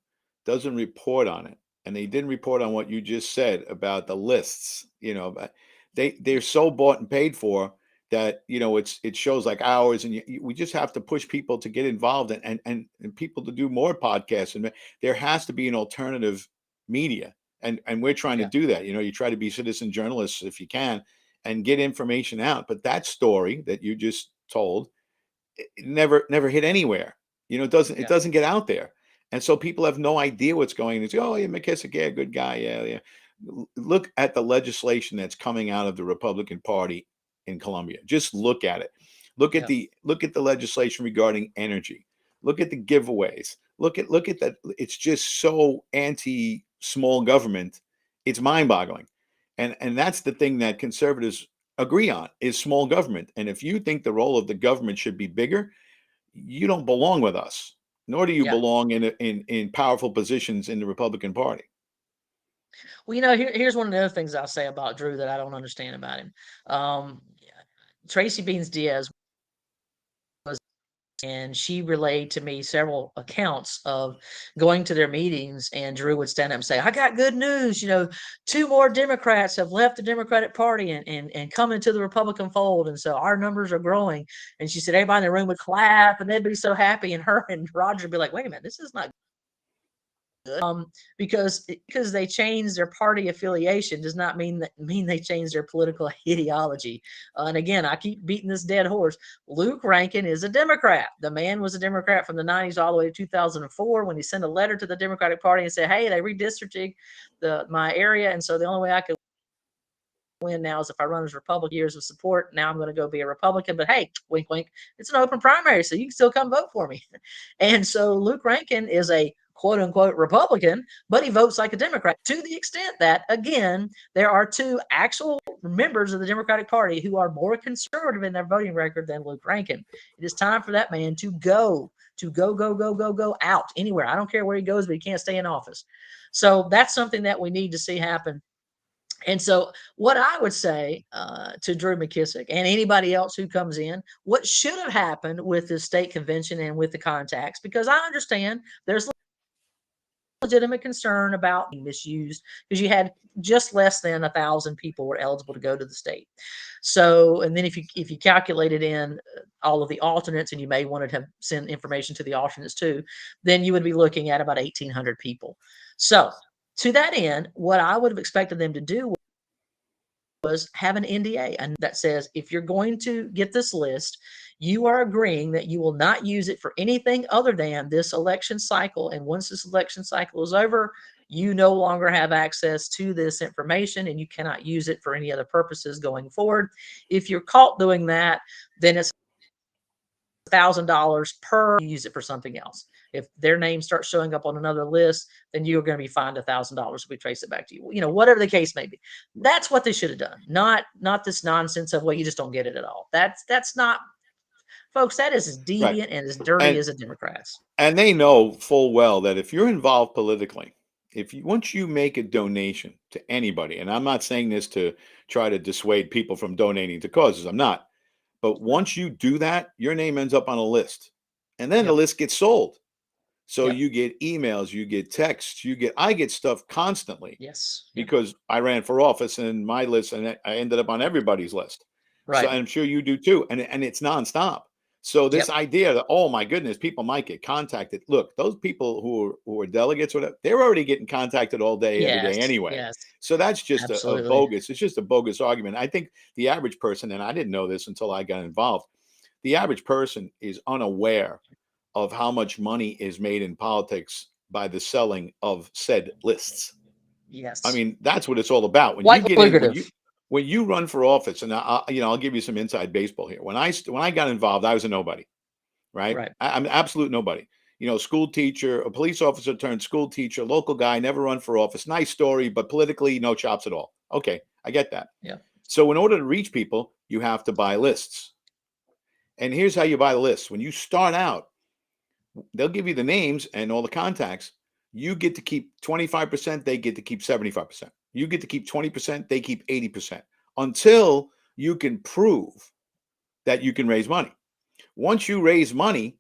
doesn't report on it, and they didn't report on what you just said about the lists, they're so bought and paid for that, it shows like ours, and we just have to push people to get involved and people to do more podcasts. And there has to be an alternative media. And we're trying to do that. You try to be citizen journalists if you can and get information out. But that story that you just told, it never hit anywhere. It doesn't get out there. And so people have no idea what's going on. They say, oh, yeah, McKissick, yeah, good guy. Yeah. Look at the legislation that's coming out of the Republican Party in Columbia. Just look at it. Look at the legislation regarding energy. Look at the giveaways. Look at that. It's just so anti small government. It's mind-boggling. And that's the thing that conservatives agree on, is small government. And if you think the role of the government should be bigger, you don't belong with us, nor do you belong in powerful positions in the Republican Party. Well, here's one of the other things I'll say about Drew that I don't understand about him. Tracy Beans Diaz was and she relayed to me several accounts of going to their meetings, and Drew would stand up and say, "I got good news. You know, 2 more Democrats have left the Democratic Party and come into the Republican fold, and so our numbers are growing." And she said everybody in the room would clap, and they'd be so happy, and her and Roger would be like, "Wait a minute, this is not good." Because they changed their party affiliation does not mean they changed their political ideology. And again, I keep beating this dead horse. Luke Rankin is a Democrat. The man was a Democrat from the 90s all the way to 2004 when he sent a letter to the Democratic Party and said, "Hey, they redistricting my area, and so the only way I could win now is if I run as Republican. Years of support. Now I'm going to go be a Republican. But hey, wink, wink, it's an open primary, so you can still come vote for me." And so Luke Rankin is a quote unquote Republican, but he votes like a Democrat to the extent that, again, there are 2 actual members of the Democratic Party who are more conservative in their voting record than Luke Rankin. It is time for that man to go out anywhere. I don't care where he goes, but he can't stay in office. So that's something that we need to see happen. And so, what I would say to Drew McKissick and anybody else who comes in, what should have happened with the state convention and with the contacts, because I understand there's legitimate concern about being misused because you had just less than 1,000 people were eligible to go to the state. So, and then if you calculated in all of the alternates, and you may want to send information to the alternates too, then you would be looking at about 1,800 people. So, to that end, what I would have expected them to do was have an NDA and that says if you're going to get this list, you are agreeing that you will not use it for anything other than this election cycle. And once this election cycle is over, you no longer have access to this information and you cannot use it for any other purposes going forward. If you're caught doing that, then it's $1,000 per use it for something else. If their name starts showing up on another list, then you're going to be fined $1,000 if we trace it back to you. You know, whatever the case may be. That's what they should have done. Not this nonsense of, well, you just don't get it at all. That's not, folks. That is as Right. deviant and as dirty And as the Democrats. and they know full well that if you're involved politically, if you once you make a donation to anybody, and I'm not saying this to try to dissuade people from donating to causes, I'm not. But once you do that, your name ends up on a list. And then the Yep. list gets sold. So Yep. you get emails, you get texts, I get stuff constantly Yes. Yep. because I ran for office and my list, and I ended up on everybody's list. So Right. I'm sure you do too. And it's nonstop. So this Yep. idea that, oh my goodness, people might get contacted. Look, those people who are delegates or whatever, they're already getting contacted all day, every day Yes. anyway. Yes. So that's just a Absolutely. bogus. It's just a bogus argument. I think the average person, and I didn't know this until I got involved, the average person is unaware of how much money is made in politics by the selling of said lists. I Yes. mean, that's what it's all about. When you Quite get in, lucrative. when you run for office, and I'll give you some inside baseball here. When I got involved, I was a nobody, right? Right. I'm an absolute nobody. You know, school teacher, a police officer turned school teacher, local guy, never run for office. Nice story, but politically, no chops at all. Okay, I get that. Yeah. So in order to reach people, you have to buy lists. And here's how you buy the lists. When you start out, they'll give you the names and all the contacts. You get to keep 25%, they get to keep 75%. You get to keep 20%, they keep 80% until you can prove that you can raise money. Once you raise money,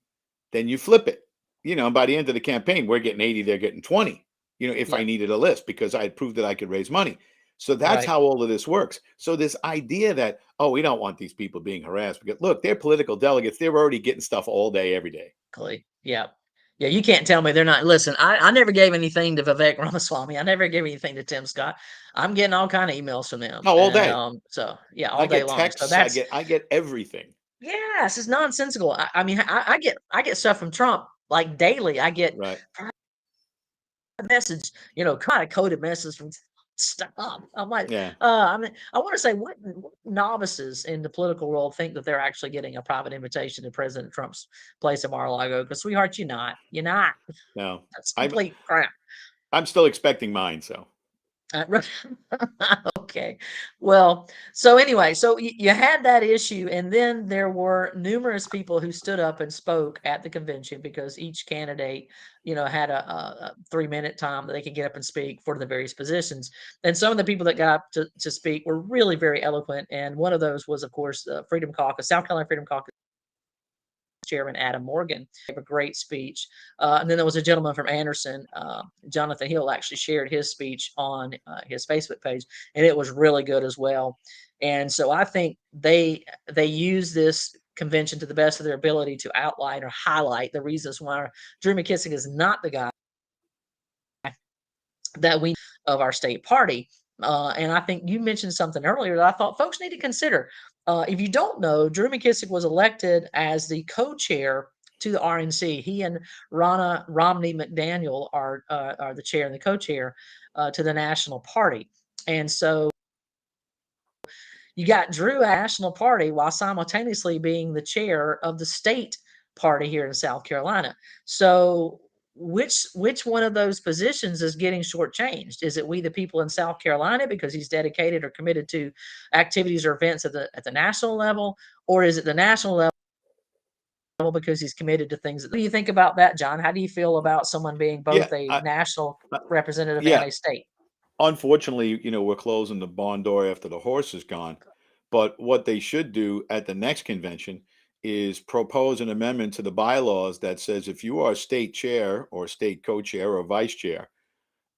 then you flip it. You know, by the end of the campaign, we're getting 80, they're getting 20, you know, if I Yep. needed a list because I had proved that I could raise money. So that's Right. how all of this works. So this idea that, oh, we don't want these people being harassed because look, they're political delegates. They're already getting stuff all day, every day. Exactly. Yeah. Yeah, you can't tell me they're not. Listen, I never gave anything to Vivek Ramaswamy. I never gave anything to Tim Scott. I'm getting all kind of emails from them, No, all and day. so yeah, all I day get long. So texts. that's I get everything. yes, it's nonsensical. I mean, I get stuff from Trump like daily. I get Right. a message, kind of coded message from stop. I'm like, Yeah. I mean, I want to say what novices in the political world think that they're actually getting a private invitation to President Trump's place in Mar-a-Lago? Because sweetheart, you're not. No. That's I'm complete crap. I'm still expecting mine. So Right. Okay. Well, so anyway, so you had that issue, and then there were numerous people who stood up and spoke at the convention because each candidate, had a 3-minute time that they could get up and speak for the various positions. And some of the people that got up to speak were really very eloquent. And one of those was, of course, Freedom Caucus, South Carolina Freedom Caucus Chairman Adam Morgan gave a great speech. And then there was a gentleman from Anderson, Jonathan Hill, actually shared his speech on his Facebook page, and it was really good as well. And so I think they use this convention to the best of their ability to outline or highlight the reasons why Drew McKissick is not the guy that we of our state party. And I think you mentioned something earlier that I thought folks need to consider. If you don't know, Drew McKissick was elected as the co-chair to the RNC. He and Ronna Romney McDaniel are the chair and the co-chair to the national party. And so you got Drew at National Party while simultaneously being the chair of the state party here in South Carolina. So which one of those positions is getting shortchanged? Is it we the people in South Carolina because he's dedicated or committed to activities or events at the national level, or is it the national level because he's committed to things? What do you think about that, John? How do you feel about someone being Yeah, both a national representative yeah. and a state? Unfortunately, we're closing the barn door after the horse is gone. But what they should do at the next convention is propose an amendment to the bylaws that says if you are state chair or state co-chair or vice chair,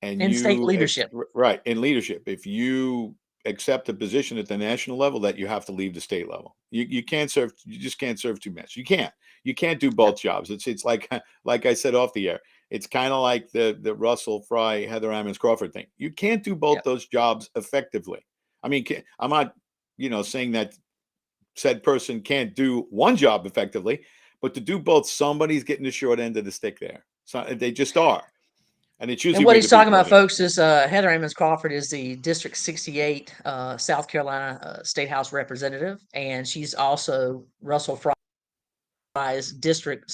and In state you leadership. right in leadership, if you accept a position at the national level, that you have to leave the state level. You can't serve. You just can't serve two masters. You can't do both jobs. It's like I said off the air. It's kind of like the Russell Fry, Heather Ammons Crawford thing. You can't do both Yep. those jobs effectively. I mean, I'm not saying that said person can't do one job effectively, but to do both, somebody's getting the short end of the stick there. So they just are. And it's And usually what we he's the talking people about, anyway. folks, is Heather Ammons Crawford is the District 68 South Carolina State House representative, and she's also Russell Fry's district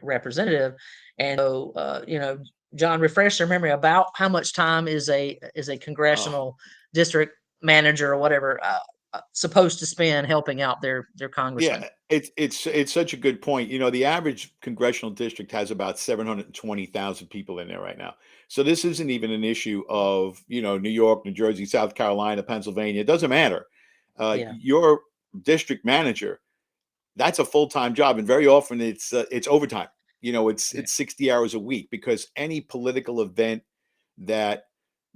representative. And so, John, refresh your memory about how much time is a Oh, congressional district manager or whatever supposed to spend helping out their congressman. yeah, it's such a good point. The average congressional district has about 720,000 people in there right now. So this isn't even an issue of, New York, New Jersey, South Carolina, Pennsylvania. It doesn't matter. Yeah. Your district manager, that's a full-time job, and very often it's overtime. Yeah. It's 60 hours a week, because any political event that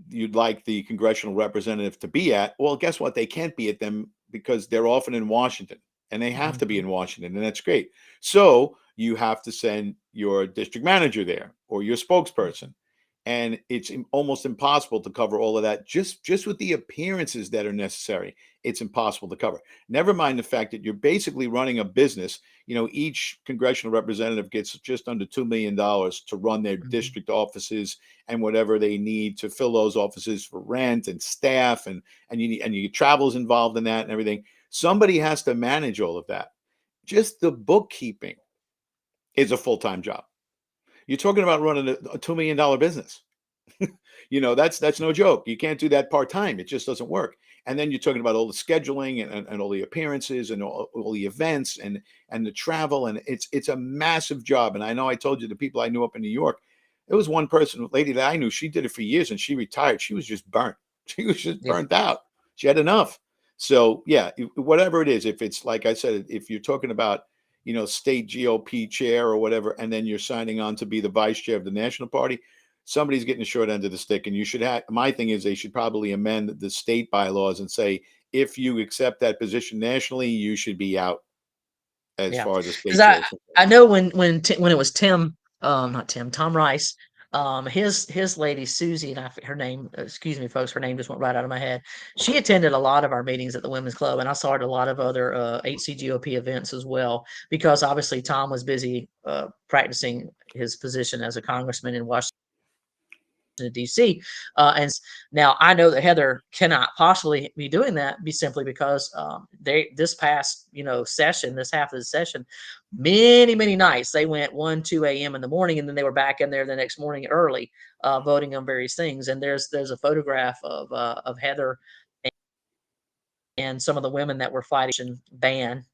you'd like the congressional representative to be at, well, guess what? They can't be at them because they're often in Washington, and they have to be Mhm. in Washington, and that's great. So you have to send your district manager there or your spokesperson, and it's almost impossible to cover all of that just with the appearances that are necessary. It's impossible to cover. Never mind the fact that you're basically running a business. Each congressional representative gets just under $2 million to run their Mhm. district offices and whatever they need to fill those offices for rent and staff, and your travel's involved in that and everything. Somebody has to manage all of that. Just the bookkeeping is a full-time job. You're talking about running a $2 million business. That's no joke. You can't do that part-time. It just doesn't work. And then you're talking about all the scheduling and all the appearances and all the events and the travel. And it's a massive job. And I know I told you the people I knew up in New York, there was one person, a lady that I knew, she did it for years and she retired. She was just burnt. She was just Yeah. burnt out. She had enough. So yeah, whatever it is, if it's like I said, if you're talking about, state GOP chair or whatever, and then you're signing on to be the vice chair of the national party, somebody's getting the short end of the stick. And you should have, my thing is, they should probably amend the state bylaws and say, if you accept that position nationally, you should be out as Yeah, far as the because state chair I is concerned. I know when it was not Tim, Tom Rice, his lady Susie, and her name, excuse me, folks, her name just went right out of my head. She attended a lot of our meetings at the Women's Club, and I saw her at a lot of other HCGOP events as well, because obviously Tom was busy practicing his position as a congressman in Washington. DC. Now I know that Heather cannot possibly be doing that, be simply because this past session, this half of the session, many nights they went 1, 2 a.m. in the morning, and then they were back in there the next morning early, voting on various things. And there's a photograph of Heather and some of the women that were fighting ban.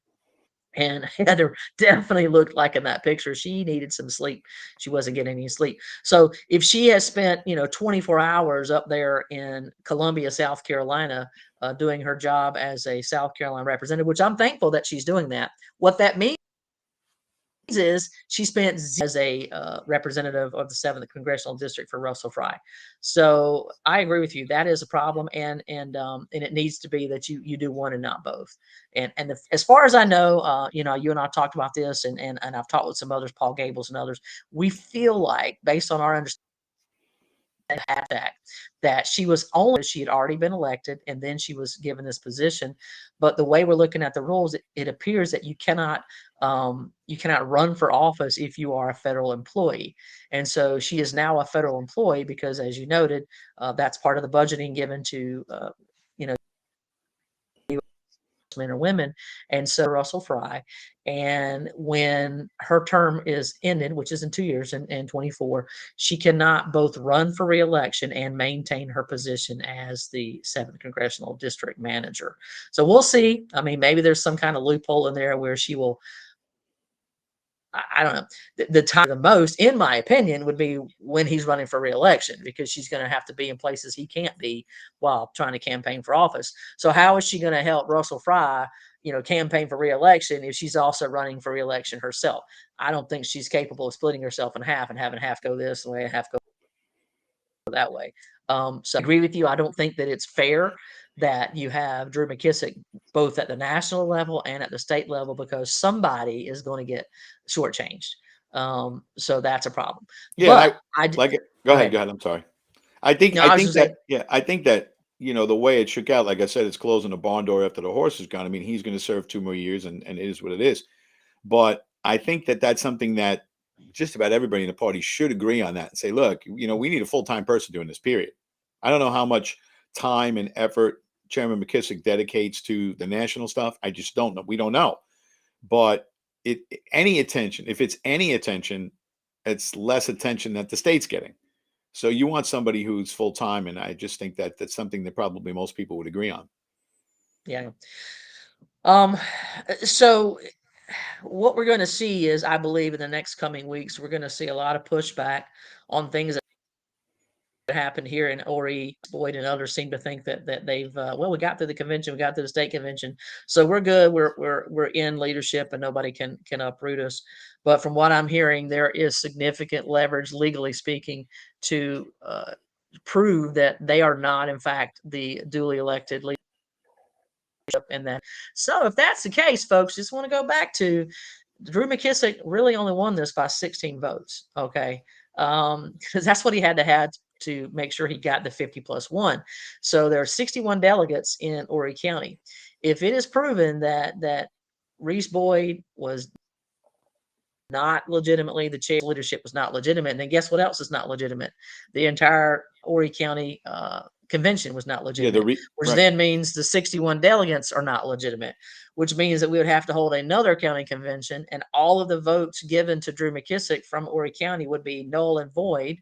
And Heather definitely looked like in that picture she needed some sleep. She wasn't getting any sleep. So if she has spent, 24 hours up there in Columbia, South Carolina, doing her job as a South Carolina representative, which I'm thankful that she's doing that. What that means is she spent as a representative of the 7th congressional district for Russell Fry. So I agree with you. That is a problem, and it needs to be that you do one and not both. And as far as I know, you and I talked about this, and I've talked with some others, Paul Gables and others. We feel like, based on our understanding, that she was only she had already been elected and then she was given this position. But the way we're looking at the rules, it appears that you cannot run for office if you are a federal employee. And so she is now a federal employee because, as you noted, that's part of the budgeting given to you know men or women. And so Russell Fry, and when her term is ended, which is in 2 years, in 24, she cannot both run for reelection and maintain her position as the 7th congressional district manager. So we'll see. I mean, maybe there's some kind of loophole in there where she will, I don't know. The time the most, in my opinion, would be when he's running for reelection, because she's going to have to be in places he can't be while trying to campaign for office. So how is she going to help Russell Fry, campaign for reelection if she's also running for reelection herself? I don't think she's capable of splitting herself in half and having half go this way and half go that way. So I agree with you. I don't think that it's fair that you have Drew McKissick both at the national level and at the state level, because somebody is going to get shortchanged. So that's a problem. Yeah, and But I like it. go Go ahead, ahead. go ahead. I'm sorry. I think No, I I was think just that saying, yeah, I think that the way it shook out, like I said, it's closing the barn door after the horse is gone. I mean, he's going to serve 2 more years, and it is what it is. But I think that that's something that just about everybody in the party should agree on that and say, look, we need a full-time person doing this, period. I don't know how much time and effort Chairman McKissick dedicates to the national stuff. I just don't know. We don't know. But any attention, if it's any attention, it's less attention that the state's getting. So you want somebody who's full-time, and I just think that that's something that probably most people would agree on. yeah. Um, so what we're going to see is, I believe, in the next coming weeks, we're going to see a lot of pushback on things that happened here in Ori. Boyd and others seem to think that they've well, we got through the convention, we got through the state convention, so we're good. We're in leadership, and nobody can uproot us. But from what I'm hearing, there is significant leverage, legally speaking, to prove that they are not, in fact, the duly elected leadership. And then, so if that's the case, folks, just want to go back to Drew McKissick really only won this by 16 votes. Okay. Because that's what he had to have to make sure he got the 50+1. So there are 61 delegates in Horry County. If it is proven that Reese Boyd was not legitimately the chair, leadership was not legitimate, and then guess what else is not legitimate? The entire Horry County convention was not Yeah, legitimate, which right. then means the 61 delegates are not legitimate, which means that we would have to hold another county convention, and all of the votes given to Drew McKissick from Horry County would be null and void.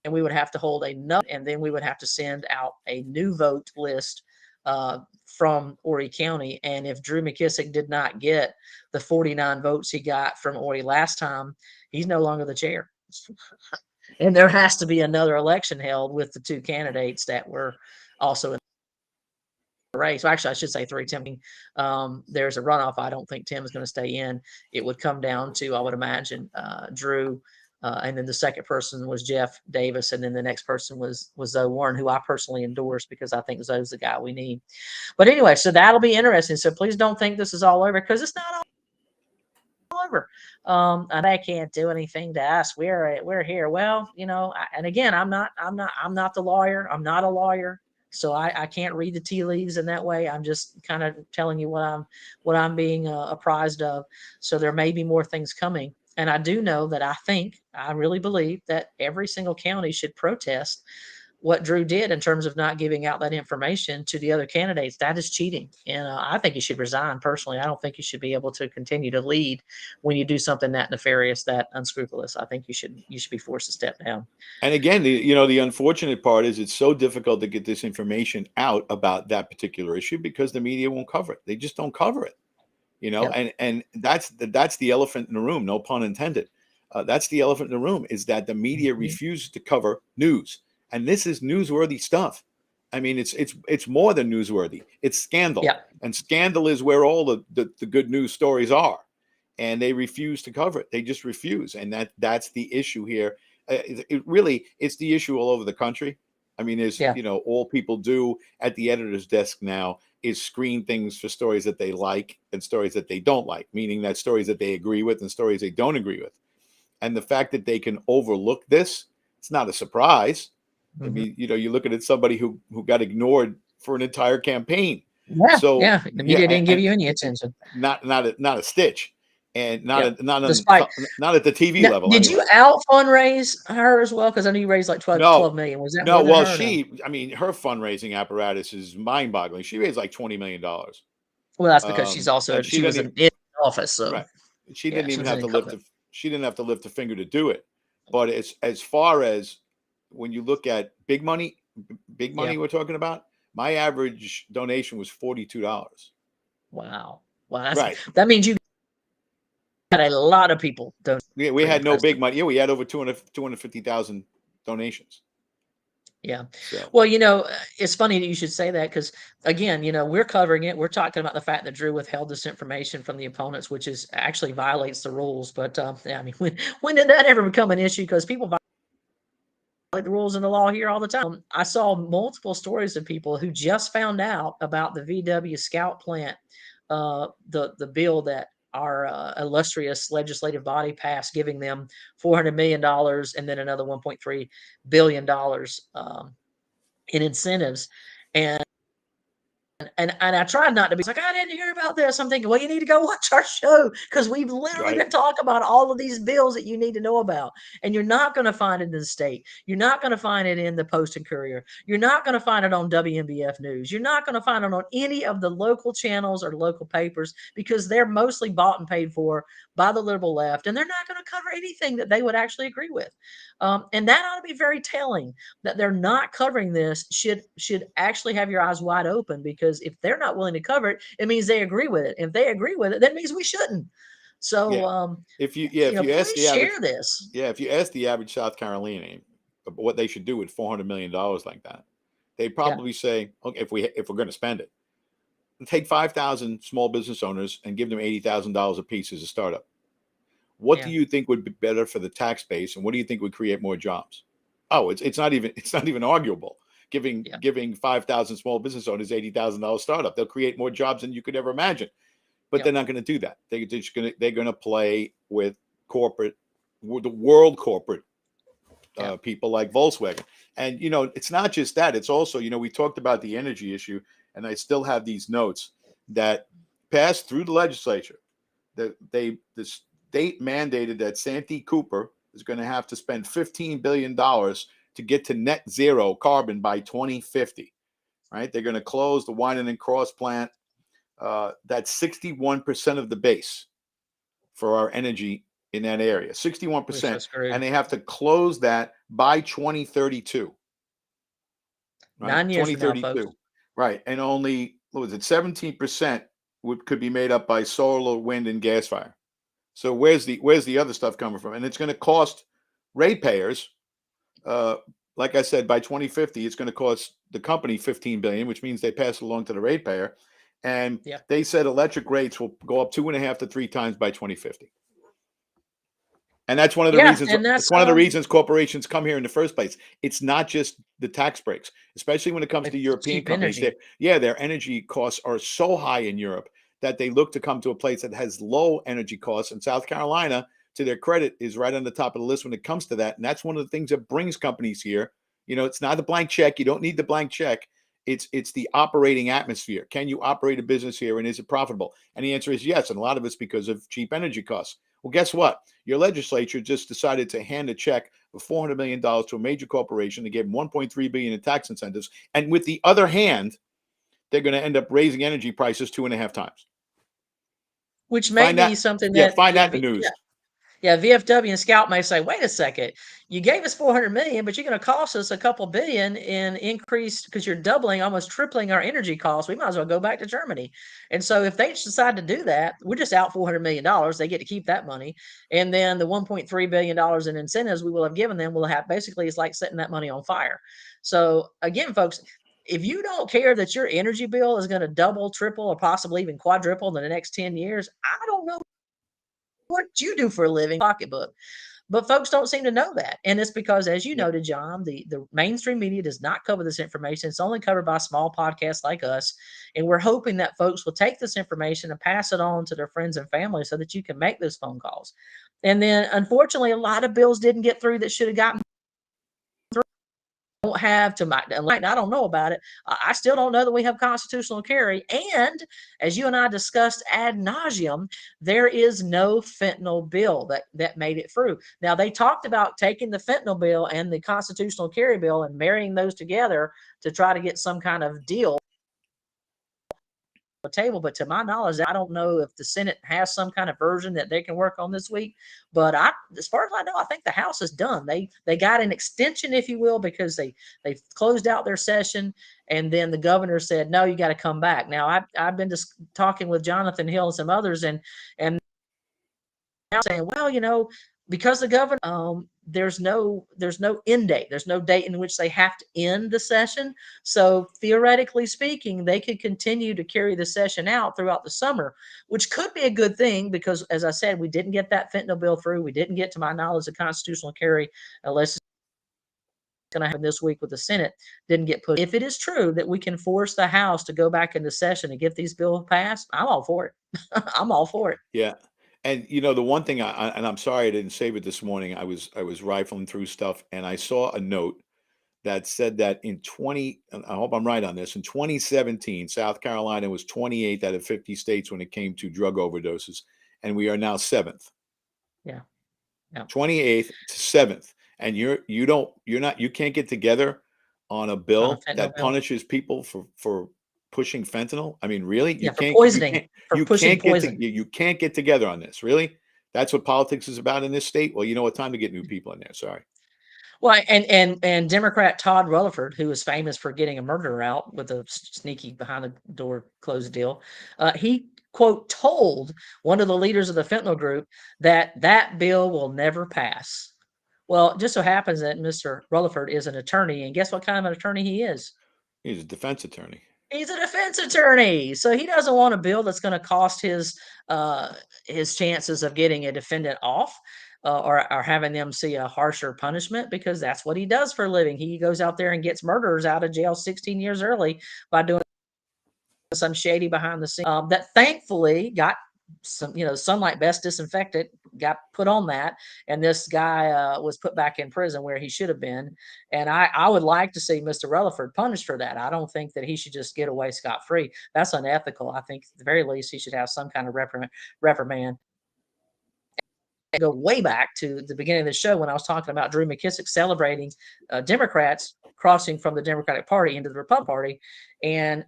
And we would have to hold another, and then we would have to send out a new vote list from Horry County. And if Drew McKissick did not get the 49 votes he got from Horry last time, he's no longer the chair. And there has to be another election held with the two candidates that were also in the race. So actually, I should say three. Tim, there's a runoff. I don't think Tim is going to stay in. It would come down to, I would imagine, Drew. And then the second person was Jeff Davis, and then the next person was Zoe Warren, who I personally endorse because I think Zoe's the guy we need. But anyway, so that'll be interesting. So please don't think this is all over, because it's not all over. And they can't do anything to us. We're here. Well, and again, I'm not the lawyer. I'm not a lawyer. So I can't read the tea leaves in that way. I'm just kind of telling you what I'm being apprised of. So there may be more things coming. And I do know that I really believe that every single county should protest what Drew did in terms of not giving out that information to the other candidates. That is cheating. And I think he should resign personally. I don't think you should be able to continue to lead when you do something that nefarious, that unscrupulous. I think you should be forced to step down. And again, the unfortunate part is it's so difficult to get this information out about that particular issue because the media won't cover it. They just don't cover it, Yep. and that's the elephant in the room, no pun intended. That's the elephant in the room, is that the media Mm-hmm. refuses to cover news. And this is newsworthy stuff. I mean, it's more than newsworthy. It's scandal. Yep. And scandal is where all the good news stories are. and they refuse to cover it. They just refuse, and that's the issue here. It's the issue all over the country. I mean, there's all people do at the editor's desk now is screen things for stories that they like and stories that they don't like, meaning that stories that they agree with and stories they don't agree with. And the fact that they can overlook this, it's not a surprise. I mean, you look at somebody who got ignored for an entire campaign. Yeah, So the media didn't give you any attention. Not a stitch, and not at the TV now, level. Did anyway. you out fundraise her as well? Because I know you raised like 12 million. Was that more than well, her? I mean, her fundraising apparatus is mind-boggling. She raised like $20 million. Well, that's because she's also she was in office, so right. She didn't even have to lift. She didn't have to lift a finger to do it. But as far as when you look at big money we're talking about, my average donation was $42. Wow. Well, right. That means you had a lot of people donate. Yeah, we had no big money. Yeah, we had over 250,000 donations. Yeah. So. Well, it's funny that you should say that because, again, we're covering it. We're talking about the fact that Drew withheld this information from the opponents, which is actually violates the rules. But I mean, when did that ever become an issue? Because people violate the rules and the law here all the time. I saw multiple stories of people who just found out about the VW Scout plant, the bill that our illustrious legislative body passed, giving them $400 million and then another $1.3 billion in incentives. And I tried not to be like, I didn't hear about this. I'm thinking, well, you need to go watch our show because we've literally been talking about all of these bills that you need to know about. And you're not going to find it in the state. You're not going to find it in the Post and Courier. You're not going to find it on WNBF News. You're not going to find it on any of the local channels or local papers because they're mostly bought and paid for by the liberal left. And they're not going to cover anything that they would actually agree with. And that ought to be very telling that they're not covering this should actually have your eyes wide open, because if they're not willing to cover it, it means they agree with it. If they agree with it, that means we shouldn't. So if you ask the share average, this. if you ask the average South Carolinian what they should do with $400 million like that, they'd probably say, okay, if we're going to spend it, take 5,000 small business owners and give them $80,000 a piece as a startup. What do you think would be better for the tax base, and what do you think would create more jobs? Oh, it's not even arguable. Giving 5,000 small business owners $80,000 startup, they'll create more jobs than you could ever imagine. But they're not going to do that. They're going to play with the world corporate people like Volkswagen. And it's not just that. It's also we talked about the energy issue, and I still have these notes that passed through the legislature. The state mandated that Santee Cooper is going to have to spend $15 billion to get to net zero carbon by 2050. Right? They're going to close the Winan and Cross plant. That's 61% of the base for our energy in that area. 61%. And they have to close that by 2032. Right? 9 years from now, folks. Right. And only, 17% could be made up by solar, wind, and gas fire. So where's the other stuff coming from? And it's going to cost ratepayers, like I said, by 2050, it's going to cost the company $15 billion, which means they pass it along to the ratepayer. And they said electric rates will go up 2.5 to 3 times by 2050. And that's one of the reasons. It's one of the reasons corporations come here in the first place. It's not just the tax breaks, especially when it comes to European companies. Their energy costs are so high in Europe that they look to come to a place that has low energy costs. And South Carolina, to their credit, is right on the top of the list when it comes to that. And that's one of the things that brings companies here. It's not a blank check. You don't need the blank check. It's the operating atmosphere. Can you operate a business here, and is it profitable? And the answer is yes. And a lot of it's because of cheap energy costs. Well, guess what? Your legislature just decided to hand a check of $400 million to a major corporation. They gave them $1.3 billion in tax incentives. And with the other hand, they're going to end up raising energy prices 2.5 times. Which may be something that find that in the news. Yeah, VFW and Scout may say, wait a second, you gave us $400 million, but you're going to cost us a couple billion in increase because you're doubling, almost tripling our energy costs. We might as well go back to Germany. And so if they decide to do that, we're just out $400 million. They get to keep that money. And then the $1.3 billion in incentives we will have given them will have basically, it's like setting that money on fire. So again, folks, if you don't care that your energy bill is going to double, triple, or possibly even quadruple in the next 10 years, I don't know what you do for a living, pocketbook. But folks don't seem to know that. And it's because, as you Yep. noted, John, the mainstream media does not cover this information. It's only covered by small podcasts like us. And we're hoping that folks will take this information and pass it on to their friends and family so that you can make those phone calls. And then, unfortunately, a lot of bills didn't get through that should have gotten don't have to my I don't know about it. I still don't know that we have constitutional carry. And as you and I discussed ad nauseum, there is no fentanyl bill that made it through. Now they talked about taking the fentanyl bill and the constitutional carry bill and marrying those together to try to get some kind of deal table, but to my knowledge, I don't know if the Senate has some kind of version that they can work on this week. But as far as I know, I think the House is done. They got an extension, if you will, because they closed out their session, and then the governor said, no, you got to come back. Now I've been just talking with Jonathan Hill and some others, and saying, well, because the governor, there's no end date. There's no date in which they have to end the session. So theoretically speaking, they could continue to carry the session out throughout the summer, which could be a good thing because, as I said, we didn't get that fentanyl bill through. We didn't get, to my knowledge, the constitutional carry, unless it's going to happen this week with the Senate, didn't get pushed. If it is true that we can force the House to go back into session and get these bills passed, I'm all for it. I'm all for it. Yeah. And the one thing and I'm sorry I didn't save it this morning. I was rifling through stuff and I saw a note that said that and I hope I'm right on this, in 2017, South Carolina was 28th out of 50 states when it came to drug overdoses, and we are now 7th. Yeah. Yeah. 28th to 7th. And you can't get together on a bill that punishes people for pushing fentanyl. I mean, really? Yeah, for poisoning, for pushing poison. You can't get together on this. Really? That's what politics is about in this state? Well, you know what? Time to get new people in there. Sorry. Well, and Democrat Todd Rutherford, who is famous for getting a murderer out with a sneaky behind the door closed deal, he quote told one of the leaders of the fentanyl group that bill will never pass. Well, it just so happens that Mr. Rutherford is an attorney, and guess what kind of an attorney he is? He's a defense attorney. He's a defense attorney, so he doesn't want a bill that's going to cost his chances of getting a defendant off, or having them see a harsher punishment, because that's what he does for a living. He goes out there and gets murderers out of jail 16 years early by doing some shady behind the scenes that thankfully got some, Sunlight Best disinfectant got put on that, and this guy was put back in prison where he should have been. And I would like to see Mr. Rutherford punished for that. I don't think that he should just get away scot-free. That's unethical. I think at the very least he should have some kind of reprimand. Go way back to the beginning of the show when I was talking about Drew McKissick celebrating Democrats crossing from the Democratic Party into the Republican Party. And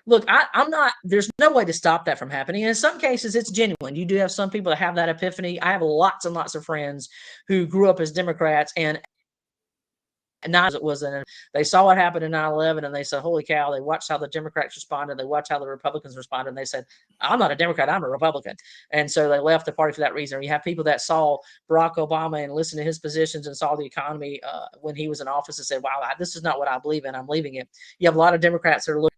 look, I'm not, there's no way to stop that from happening. And in some cases, it's genuine. You do have some people that have that epiphany. I have lots and lots of friends who grew up as Democrats, and not it was they saw what happened in 9/11 and they said, holy cow. They watched how the Democrats responded. They watched how the Republicans responded. And they said, I'm not a Democrat, I'm a Republican. And so they left the party for that reason. Or you have people that saw Barack Obama and listened to his positions and saw the economy when he was in office and said, wow, this is not what I believe in, I'm leaving it. You have a lot of Democrats that are looking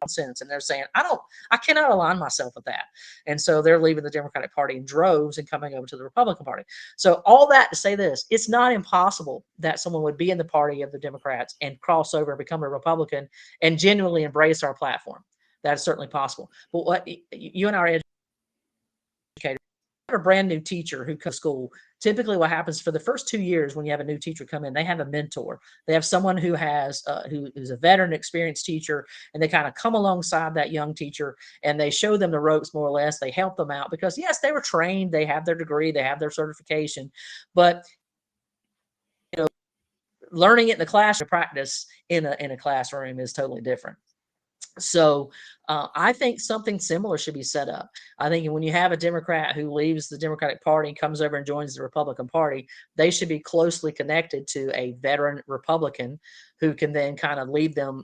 sense, and they're saying, I cannot align myself with that. And so they're leaving the Democratic Party in droves and coming over to the Republican Party. So all that to say this, it's not impossible that someone would be in the party of the Democrats and cross over and become a Republican and genuinely embrace our platform. That's certainly possible. But what you and I are educated, a brand new teacher who comes to school, typically what happens for the first 2 years when you have a new teacher come in, they have a mentor. They have someone who has who's a veteran, experienced teacher, and they kind of come alongside that young teacher and they show them the ropes more or less. They help them out because yes, they were trained, they have their degree, they have their certification, but learning it in the classroom, practice in a classroom is totally different. So I think something similar should be set up. I think when you have a Democrat who leaves the Democratic Party and comes over and joins the Republican Party, they should be closely connected to a veteran Republican who can then kind of lead them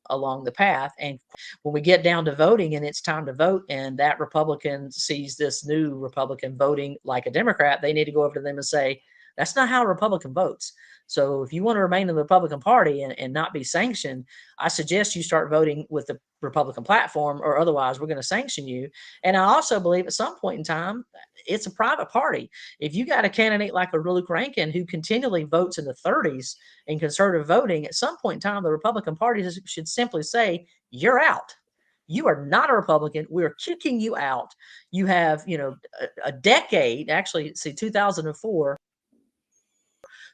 along the path. And when we get down to voting and it's time to vote and that Republican sees this new Republican voting like a Democrat, they need to go over to them and say, That's not how a Republican votes. So if you want to remain in the Republican Party and not be sanctioned, I suggest you start voting with the Republican platform, or otherwise we're going to sanction you. And I also believe at some point in time, it's a private party. If you got a candidate like a Luke Rankin who continually votes in the 30s in conservative voting, at some point in time, the Republican Party should simply say, you're out. You are not a Republican. We're kicking you out. You have, a decade, actually, see, 2004.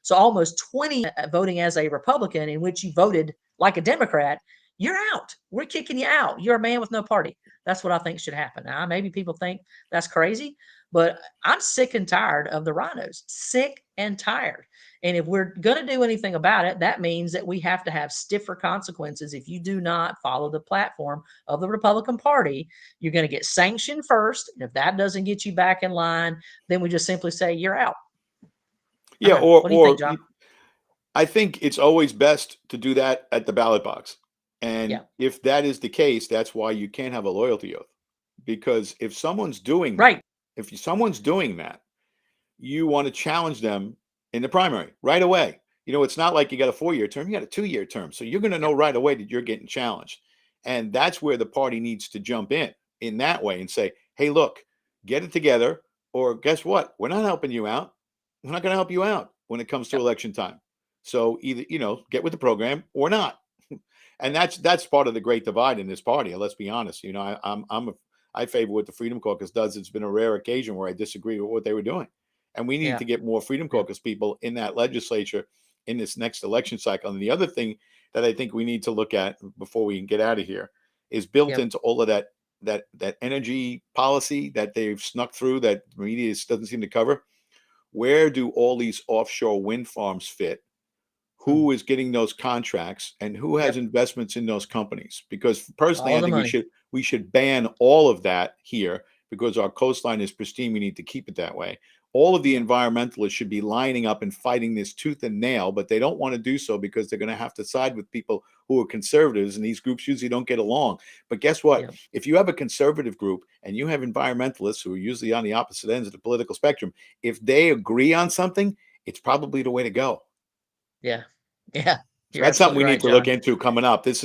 So almost 20 voting as a Republican in which you voted like a Democrat. You're out. We're kicking you out. You're a man with no party. That's what I think should happen. Now, maybe people think that's crazy, but I'm sick and tired of the rhinos. Sick and tired. And if we're going to do anything about it, that means that we have to have stiffer consequences. If you do not follow the platform of the Republican Party, you're going to get sanctioned first. And if that doesn't get you back in line, then we just simply say you're out. Yeah, What do you think, John? I think it's always best to do that at the ballot box. And Yeah. if that is the case, that's why you can't have a loyalty oath. Because if someone's doing Right. that, if someone's doing that, you want to challenge them in the primary right away. It's not like you got a 4-year term, you got a 2-year term. So you're going to know right away that you're getting challenged. And that's where the party needs to jump in that way and say, hey, look, get it together. Or guess what? We're not helping you out. We're not going to help you out when it comes to election time. So either, get with the program or not. And that's part of the great divide in this party. Let's be honest. I favor what the Freedom Caucus does. It's been a rare occasion where I disagree with what they were doing. And we need to get more Freedom Caucus people in that legislature in this next election cycle. And the other thing that I think we need to look at before we can get out of here is built into all of that energy policy that they've snuck through that the media doesn't seem to cover. Where do all these offshore wind farms fit? Who is getting those contracts and who has investments in those companies? Because personally, I think we should ban all of that here because our coastline is pristine. We need to keep it that way. All of the environmentalists should be lining up and fighting this tooth and nail, but they don't want to do so because they're going to have to side with people who are conservatives, and these groups usually don't get along. But guess what? If you have a conservative group and you have environmentalists who are usually on the opposite ends of the political spectrum, if they agree on something, it's probably the way to go. Yeah. So that's something we need to look into coming up. This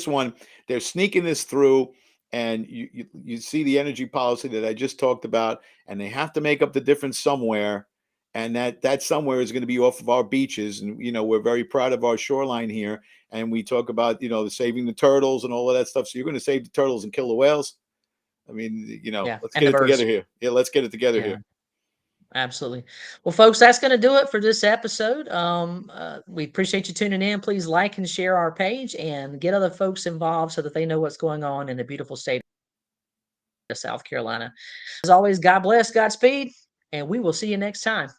one, they're sneaking this through, and you see the energy policy that I just talked about, and they have to make up the difference somewhere, and that somewhere is going to be off of our beaches, and we're very proud of our shoreline here, and we talk about saving the turtles and all of that stuff. So you're going to save the turtles and kill the whales? I mean, let's get it together here. Yeah, let's get it together here. Absolutely. Well, folks, that's going to do it for this episode. We appreciate you tuning in. Please like and share our page and get other folks involved so that they know what's going on in the beautiful state of South Carolina. As always, God bless, Godspeed, and we will see you next time.